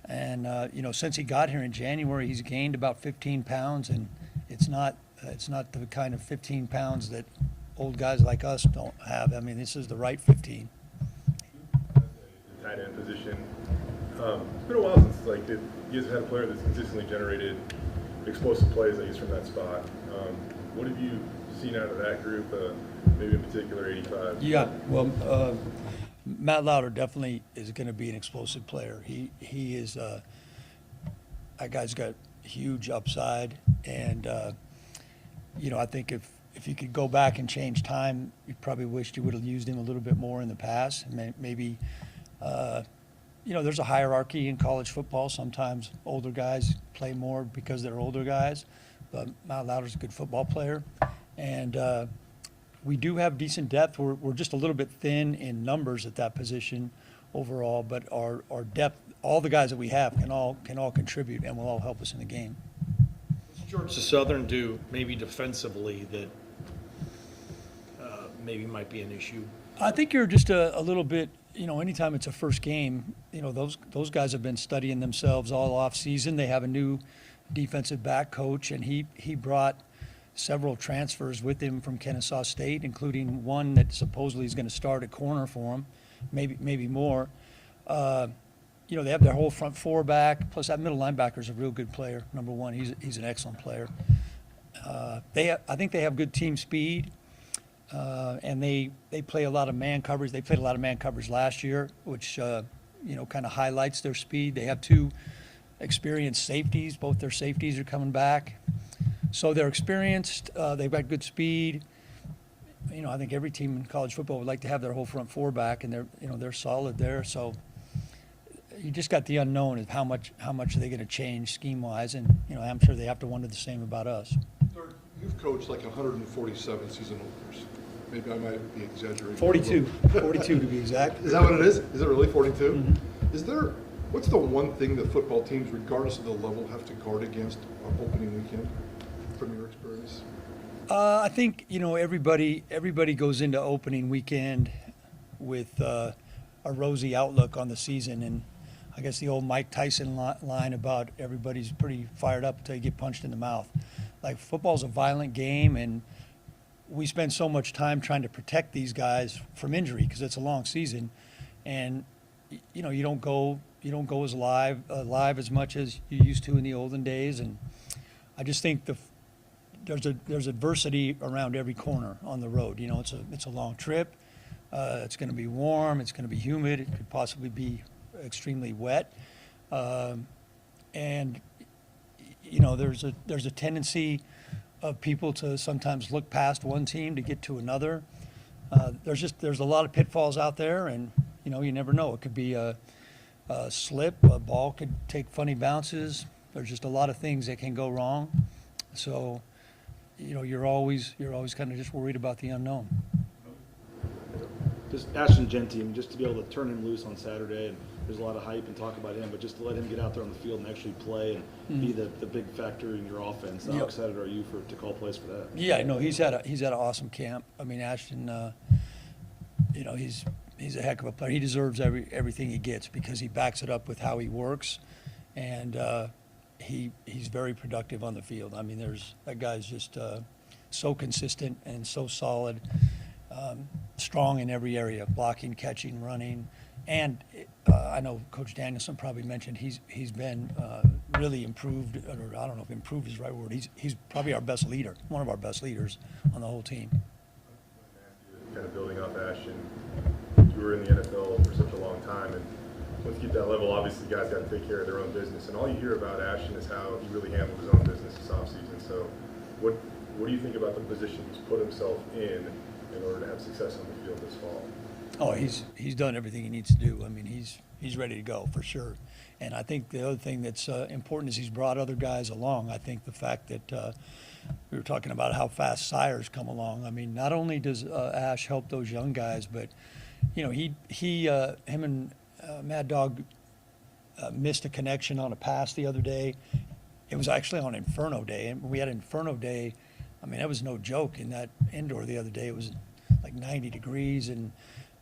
And, since he got here in January, he's gained about 15 pounds, and it's not the kind of 15 pounds that old guys like us don't have. I mean, this is the right 15. The tight end position. It's been a while since you guys have had a player that's consistently generated explosive plays, I guess, from that spot. What have you seen out of that group, maybe in particular 85? Yeah, well, Matt Lauder definitely is going to be an explosive player. He is that guy's got huge upside, and I think if you could go back and change time, you probably wished you would have used him a little bit more in the past. Maybe there's a hierarchy in college football. Sometimes older guys play more because they're older guys, but Matt Lauder's a good football player, and we do have decent depth. We're just a little bit thin in numbers at that position overall, but our depth, all the guys that we have can all contribute and will all help us in the game. What's Georgia Southern do maybe defensively that maybe might be an issue? I think you're just a little bit, anytime it's a first game, those guys have been studying themselves all off season. They have a new defensive back coach, and he brought several transfers with him from Kennesaw State, including one that supposedly is going to start at corner for him, maybe more. They have their whole front four back, plus that middle linebacker is a real good player. Number one, he's an excellent player. I think they have good team speed, and they play a lot of man coverage. They played a lot of man coverage last year, which kind of highlights their speed. They have two experienced safeties. Both their safeties are coming back. So they're experienced. They've got good speed. I think every team in college football would like to have their whole front four back, and they're solid there. So you just got the unknown of how much are they going to change scheme-wise, and I'm sure they have to wonder the same about us. Dirk, you've coached like 147 season openers. Maybe I might be exaggerating. 42 to be exact. Is that what it is? Is it really 42? Mm-hmm. What's the one thing that football teams, regardless of the level, have to guard against on opening weekend, from your experience? I think everybody goes into opening weekend with a rosy outlook on the season, and I guess the old Mike Tyson line about everybody's pretty fired up until you get punched in the mouth. Like, football's a violent game, and we spend so much time trying to protect these guys from injury because it's a long season, and you don't go as live as much as you used to in the olden days, and I just think there's adversity around every corner on the road. It's a long trip. It's going to be warm. It's going to be humid. It could possibly be extremely wet, and there's a tendency of people to sometimes look past one team to get to another. There's a lot of pitfalls out there, and you never know. It could be a slip. A ball could take funny bounces. There's just a lot of things that can go wrong. So, you're always kind of just worried about the unknown. Just Ashton Genty, just to be able to turn him loose on Saturday, and there's a lot of hype and talk about him, but just to let him get out there on the field and actually play and be the big factor in your offense. How excited are you to call plays for that? Yeah, no, he's had an awesome camp. I mean, Ashton, he's a heck of a player. He deserves everything he gets because he backs it up with how he works, and he's very productive on the field. I mean, that guy's just so consistent and so solid, strong in every area, blocking, catching, running, and I know Coach Danielson probably mentioned he's been really improved, or I don't know if improved is the right word. He's probably our best leader, one of our best leaders on the whole team. Kind of building off Ashton, you were in the NFL for such a long time, and once you get that level, obviously guys got to take care of their own business. And all you hear about Ashton is how he really handled his own business this offseason. So what do you think about the position he's put himself in order to have success on the field this fall? Oh, he's done everything he needs to do. I mean, he's ready to go for sure. And I think the other thing that's important is he's brought other guys along. I think the fact that we were talking about how fast Sire's come along. I mean, not only does Ash help those young guys, but him and Mad Dog missed a connection on a pass the other day. It was actually on Inferno Day, and we had Inferno Day. I mean, that was no joke in that indoor the other day. It was like 90 degrees, and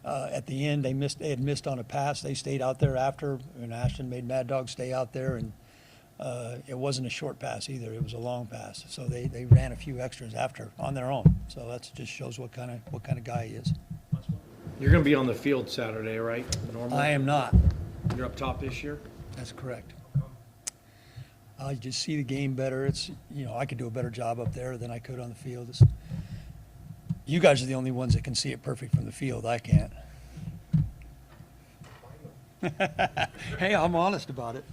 at the end they had missed on a pass. They stayed out there after, and Ashton made Mad Dog stay out there, and it wasn't a short pass either. It was a long pass. So they ran a few extras after on their own. So that just shows what kind of guy he is. You're going to be on the field Saturday, right? Normally? I am not. You're up top this year? That's correct. I just see the game better. It's I could do a better job up there than I could on the field. You guys are the only ones that can see it perfect from the field. I can't. Hey, I'm honest about it.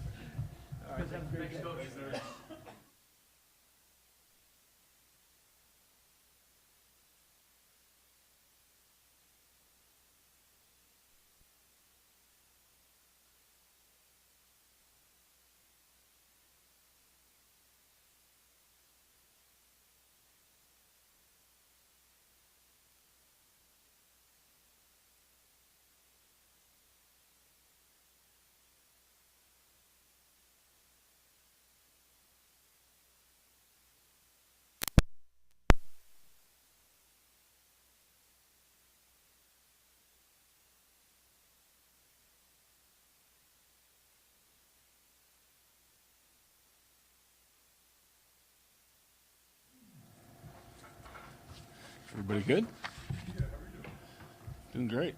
Everybody good? Doing great.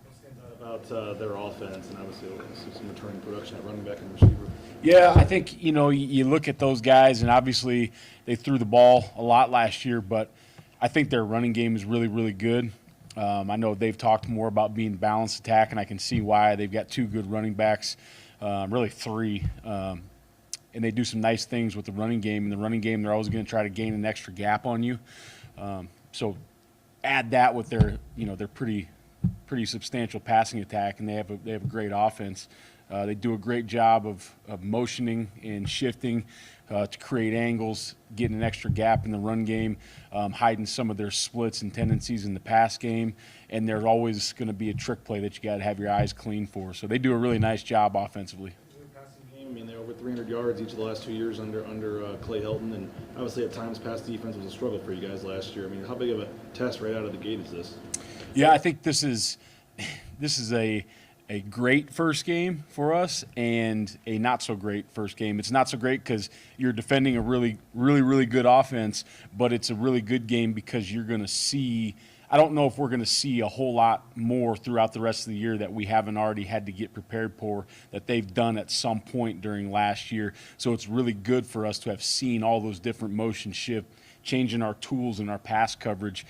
What stands out about their offense, and obviously some returning production at running back and receiver? Yeah, I think, you look at those guys, and obviously they threw the ball a lot last year, but I think their running game is really, really good. I know they've talked more about being balanced attack, and I can see why. They've got 2 good running backs, really 3. And they do some nice things with the running game. In the running game, they're always going to try to gain an extra gap on you. So add that with their pretty substantial passing attack, and they have a great offense. They do a great job of motioning and shifting to create angles, getting an extra gap in the run game, hiding some of their splits and tendencies in the pass game. And there's always going to be a trick play that you got to have your eyes clean for. So they do a really nice job offensively. I mean, they're over 300 yards each of the last 2 years under Clay Helton, and obviously at times pass defense was a struggle for you guys last year. I mean, how big of a test right out of the gate is this? Yeah, I think this is a great first game for us and a not so great first game. It's not so great because you're defending a really, really, really good offense, but it's a really good game because you're going to see. I don't know if we're going to see a whole lot more throughout the rest of the year that we haven't already had to get prepared for, that they've done at some point during last year. So it's really good for us to have seen all those different motion shift, changing our tools and our pass coverage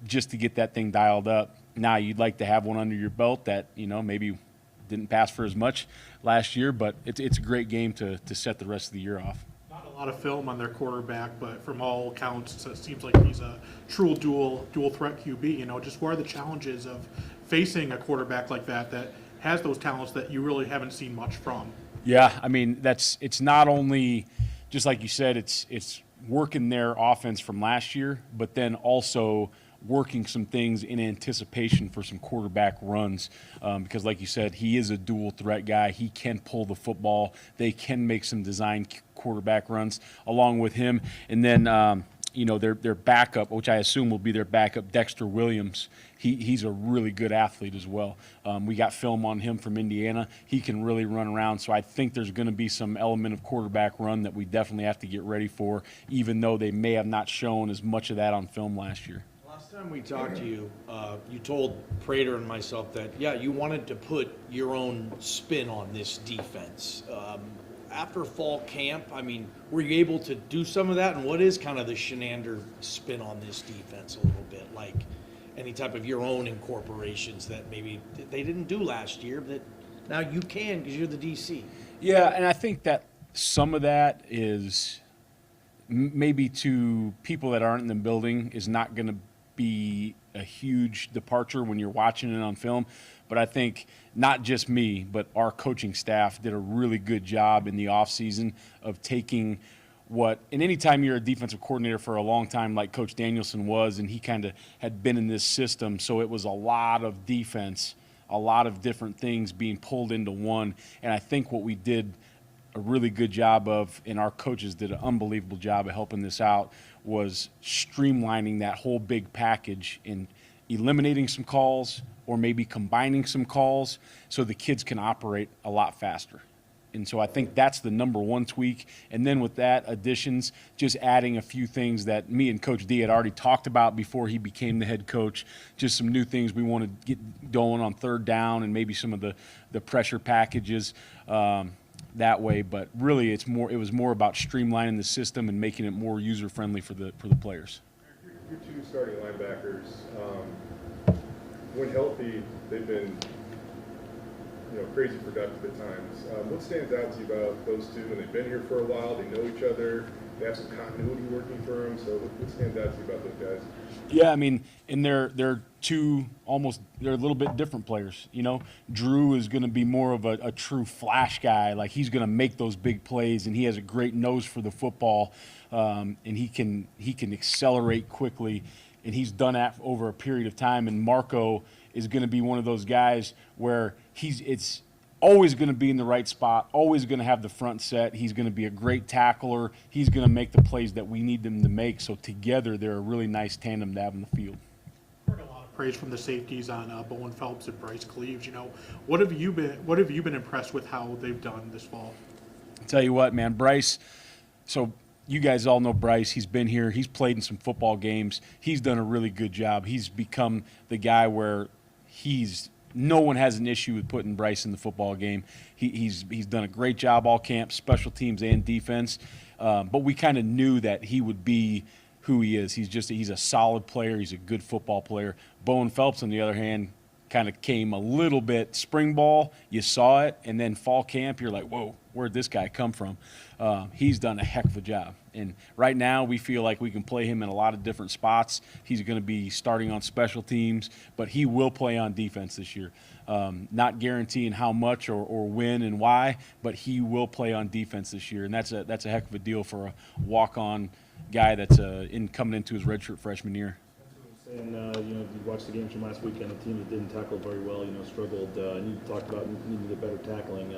just to get that thing dialed up. Now you'd like to have one under your belt that, maybe didn't pass for as much last year, but it's a great game to set the rest of the year off. Not a lot of film on their quarterback, but from all accounts, it seems like he's a true dual threat QB. Just what are the challenges of facing a quarterback like that has those talents that you really haven't seen much from? Yeah, I mean it's not only just like you said, it's working their offense from last year, but then also working some things in anticipation for some quarterback runs because like you said, he is a dual threat guy. He can pull the football. They can make some design quarterback runs along with him. And then, their backup, which I assume will be their backup, Dexter Williams, he's a really good athlete as well. We got film on him from Indiana. He can really run around. So I think there's going to be some element of quarterback run that we definitely have to get ready for, even though they may have not shown as much of that on film last year. Last time we talked to you, you told Prater and myself that, you wanted to put your own spin on this defense. After fall camp, were you able to do some of that? And what is kind of the Shenander spin on this defense a little bit? Like any type of your own incorporations that maybe they didn't do last year, that now you can because you're the DC? Yeah, and I think that some of that is maybe to people that aren't in the building is not going to be a huge departure when you're watching it on film. But I think not just me, but our coaching staff did a really good job in the offseason of taking and anytime you're a defensive coordinator for a long time like Coach Danielson was, and he kind of had been in this system, so it was a lot of defense, a lot of different things being pulled into one. And I think what we did a really good job of, and our coaches did an unbelievable job of helping this out, was streamlining that whole big package and eliminating some calls or maybe combining some calls so the kids can operate a lot faster. And so I think that's the number one tweak. And then with that, additions, just adding a few things that me and Coach D had already talked about before he became the head coach, just some new things we want to get going on third down and maybe some of the pressure packages that way. But really it was more about streamlining the system and making it more user-friendly for the players. your two starting linebackers, when healthy, they've been crazy productive at times. What stands out to you about those two? And they've been here for a while. They know each other. They have some continuity working for them. So what stands out to you about those guys? Yeah, I mean, and they're a little bit different players. Drew is going to be more of a true flash guy. Like, he's going to make those big plays, and he has a great nose for the football, and he can accelerate quickly, and he's done that over a period of time. And Marco is going to be one of those guys where it's always going to be in the right spot, always going to have the front set. He's going to be a great tackler. He's going to make the plays that we need them to make. So together, they're a really nice tandem to have in the field. Heard a lot of praise from the safeties on Bowen Phelps and Bryce Cleaves. What have you been impressed with how they've done this fall? I'll tell you what, man, Bryce. So you guys all know Bryce. He's been here. He's played in some football games. He's done a really good job. He's become the guy where no one has an issue with putting Bryce in the football game. He's done a great job all camp, special teams and defense. But we kind of knew that he would be who he is. He's a solid player. He's a good football player. Bowen Phelps, on the other hand, kind of came a little bit spring ball. You saw it, and then fall camp, you're like, whoa, where'd this guy come from? He's done a heck of a job. And right now we feel like we can play him in a lot of different spots. He's going to be starting on special teams, but he will play on defense this year. Not guaranteeing how much or when and why, but he will play on defense this year. And that's a heck of a deal for a walk-on guy that's coming into his redshirt freshman year. And you watched the games from last weekend. The team that didn't tackle very well, struggled. And you talked about needing to get better tackling.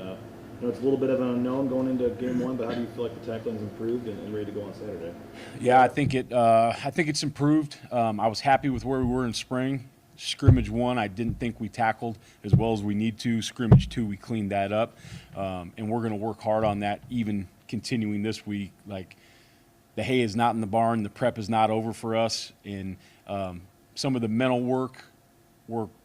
It's a little bit of an unknown going into game one, but how do you feel like the tackling's improved and ready to go on Saturday? Yeah, I think it's improved. I was happy with where we were in spring. Scrimmage 1, I didn't think we tackled as well as we need to. Scrimmage 2, we cleaned that up, and we're going to work hard on that, even continuing this week. Like, the hay is not in the barn, the prep is not over for us, and some of the mental work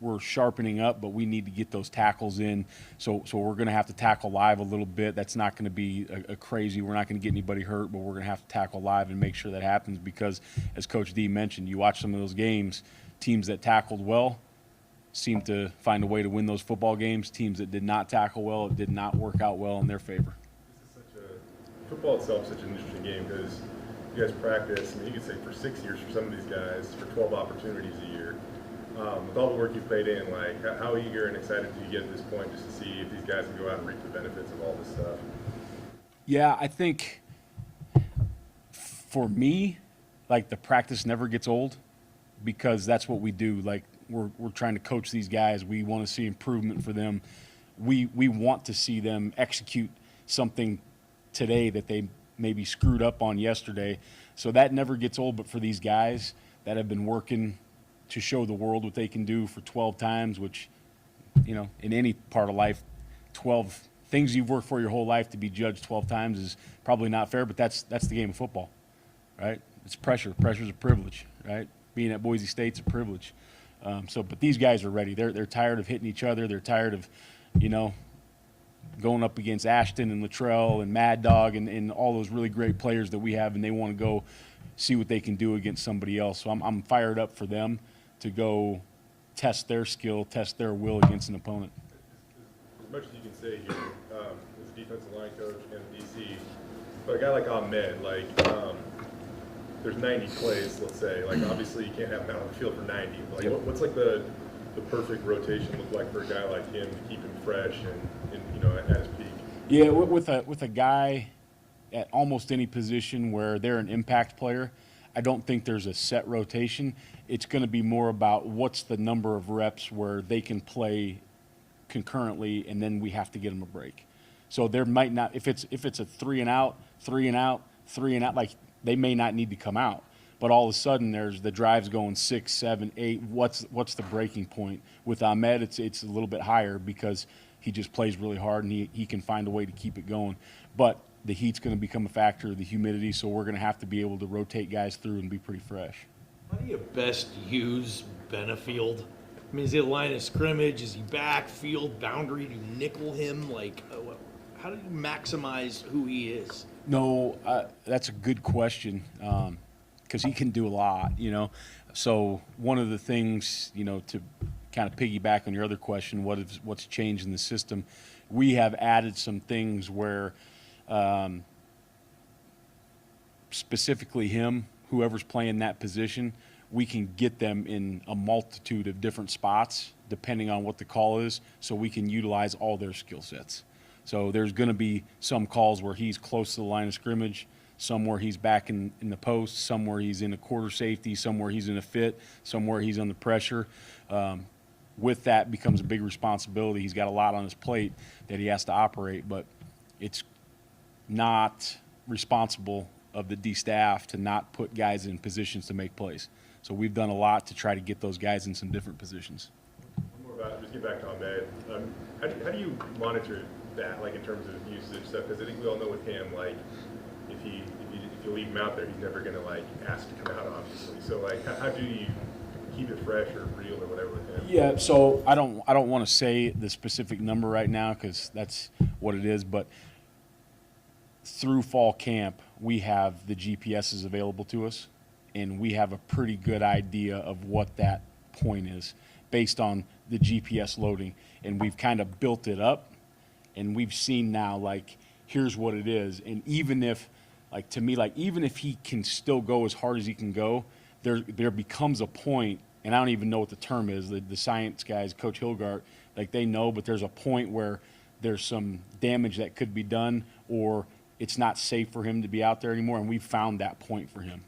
we're sharpening up, but we need to get those tackles in. So we're going to have to tackle live a little bit. That's not going to be a crazy. We're not going to get anybody hurt, but we're going to have to tackle live and make sure that happens because, as Coach D mentioned, you watch some of those games, teams that tackled well seem to find a way to win those football games. Teams that did not tackle well, it did not work out well in their favor. Football itself is such an interesting game because you guys practice, you could say for 6 years for some of these guys, for 12 opportunities a year. With all the work you've played in, how eager and excited do you get at this point just to see if these guys can go out and reap the benefits of all this stuff? Yeah, I think for me, the practice never gets old because that's what we do. We're trying to coach these guys. We want to see improvement for them. We want to see them execute something today that they maybe screwed up on yesterday. So that never gets old, but for these guys that have been working to show the world what they can do for 12 times, which, in any part of life, 12 things you've worked for your whole life to be judged 12 times is probably not fair, but that's the game of football, right? It's pressure. Pressure's a privilege, right? Being at Boise State's a privilege. But these guys are ready. They're tired of hitting each other. They're tired of, going up against Ashton and Luttrell and Mad Dog and all those really great players that we have, and they want to go see what they can do against somebody else. So I'm fired up for them to go test their skill, test their will against an opponent. As much as you can say here, as a defensive line coach and a DC, but a guy like Ahmed, there's 90 plays, let's say. Obviously you can't have him out on the field for 90. What's the perfect rotation look like for a guy like him to keep him fresh and at his peak? Yeah, with a guy at almost any position where they're an impact player, I don't think there's a set rotation. It's going to be more about what's the number of reps where they can play concurrently, and then we have to get them a break. So there might not, if it's a 3 and out, they may not need to come out. But all of a sudden, there's the drives going 6, 7, 8. What's the breaking point? With Ahmed, it's a little bit higher because he just plays really hard and he can find a way to keep it going. But the heat's going to become a factor, the humidity, so we're going to have to be able to rotate guys through and be pretty fresh. How do you best use Benefield? Is he a line of scrimmage? Is he backfield, boundary? Do you nickel him? How do you maximize who he is? No, that's a good question. because he can do a lot, you know. So one of the things, you know, to kind of piggyback on your other question, what's changed in the system, we have added some things where specifically him, whoever's playing that position, we can get them in a multitude of different spots depending on what the call is, so we can utilize all their skill sets. So there's going to be some calls where he's close to the line of scrimmage, some where he's back in the post, some where he's in a quarter safety, some where he's in a fit, some where he's under pressure. With that becomes a big responsibility. He's got a lot on his plate that he has to operate, but it's not responsible of the D staff to not put guys in positions to make plays. So we've done a lot to try to get those guys in some different positions. More about, just get back to Ahmed. How do you monitor that, like in terms of usage stuff? Because I think we all know with him, like if you leave him out there, he's never going to like ask to come out, obviously. So like, how do you keep it fresh or real or whatever with him? Yeah, so I don't want to say the specific number right now because that's what it is, but through fall camp, we have the GPSs available to us, and we have a pretty good idea of what that point is based on the GPS loading. And we've kind of built it up, and we've seen now, like, here's what it is. And even if, like, to me, like, even if he can still go as hard as he can go, there becomes a point, and I don't even know what the term is, the science guys, Coach Hilgart, like, they know, but there's a point where there's some damage that could be done, or it's not safe for him to be out there anymore, and we've found that point for him.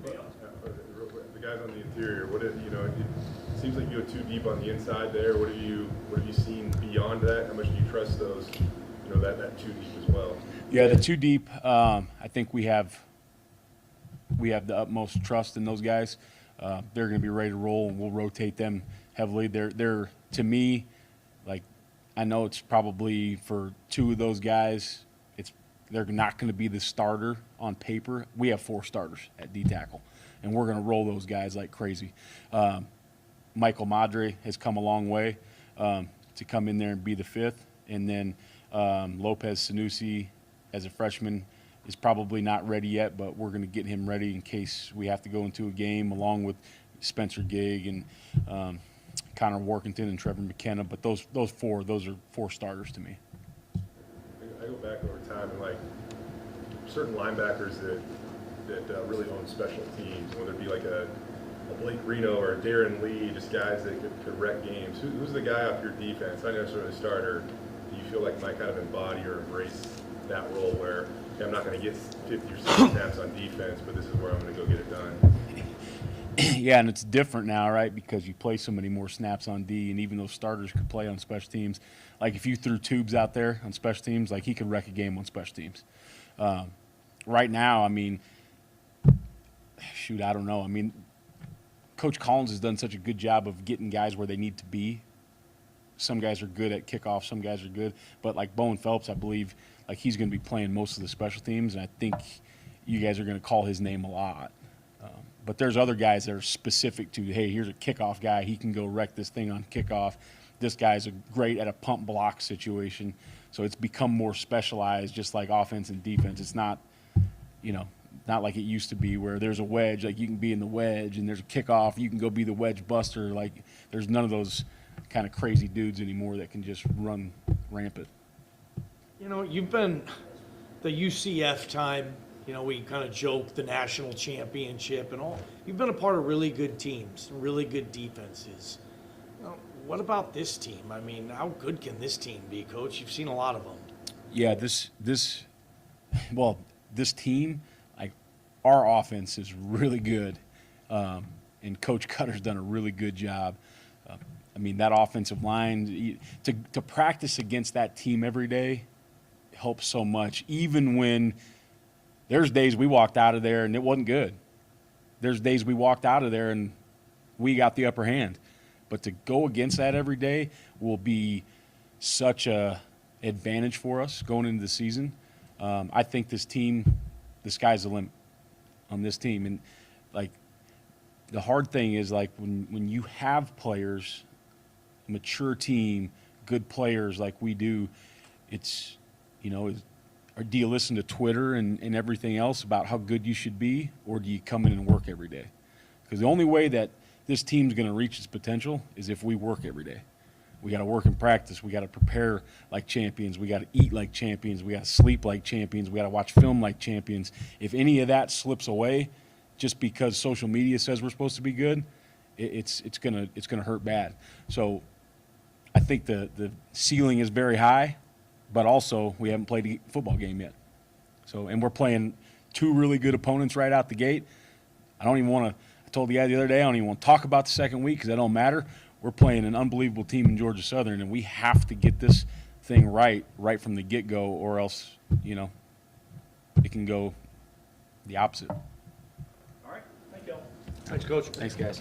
The guys on the interior, what is, you know, it seems like you go too deep on the inside there. What have you seen beyond that? How much do you trust those, you know, that too deep as well? Yeah, the too deep, I think we have the utmost trust in those guys. They're going to be ready to roll, and we'll rotate them heavily. They're to me, like, I know it's probably for two of those guys, they're not going to be the starter on paper. We have 4 starters at D tackle, and we're going to roll those guys like crazy. Michael Madre has come a long way to come in there and be the 5th, and then Lopez Sanusi as a freshman is probably not ready yet, but we're going to get him ready in case we have to go into a game, along with Spencer Gig and Connor Workington and Trevor McKenna. But those are 4 starters to me. I go back over time, and like certain linebackers that really own special teams, whether it be like a Blake Reno or a Darren Lee, just guys that could wreck games. Who's the guy off your defense, not necessarily a starter, do you feel like might kind of embody or embrace that role where, okay, I'm not going to get 50 or 60 snaps on defense, but this is where I'm going to go get it done? Yeah, and it's different now, right, because you play so many more snaps on D, and even those starters could play on special teams. Like, if you threw Tubes out there on special teams, like, he could wreck a game on special teams. Right now, I mean, shoot, I don't know. I mean, Coach Collins has done such a good job of getting guys where they need to be. Some guys are good at kickoff, some guys are good. But, like, Bowen Phelps, I believe, like, he's going to be playing most of the special teams, and I think you guys are going to call his name a lot. But there's other guys that are specific to, hey, here's a kickoff guy. He can go wreck this thing on kickoff. This guy's great at a pump block situation. So it's become more specialized, just like offense and defense. It's not, you know, not like it used to be where there's a wedge, like you can be in the wedge, and there's a kickoff, you can go be the wedge buster. Like, there's none of those kind of crazy dudes anymore that can just run rampant. You know, you've been the UCF time. You know, we kind of joke the national championship and all. You've been a part of really good teams, really good defenses. You know, what about this team? I mean, how good can this team be, Coach? You've seen a lot of them. Yeah, this team, like, our offense is really good, and Coach Cutter's done a really good job. I mean, that offensive line, to practice against that team every day helps so much, even when there's days we walked out of there and it wasn't good. There's days we walked out of there and we got the upper hand. But to go against that every day will be such a advantage for us going into the season. I think this team, the sky's the limit on this team. And, like, the hard thing is, like, when you have players, mature team, good players like we do, it's, you know, or do you listen to Twitter and everything else about how good you should be, or do you come in and work every day? Because the only way that this team's going to reach its potential is if we work every day. We got to work in practice. We got to prepare like champions. We got to eat like champions. We got to sleep like champions. We got to watch film like champions. If any of that slips away, just because social media says we're supposed to be good, it's gonna hurt bad. So I think the ceiling is very high, but also we haven't played a football game yet. So, and we're playing two really good opponents right out the gate. I don't even want to. I told the guy the other day I don't even want to talk about the second week because that don't matter. We're playing an unbelievable team in Georgia Southern, and we have to get this thing right from the get-go, or else, you know, it can go the opposite. All right, thank you all. Thanks, Coach. Thanks, guys.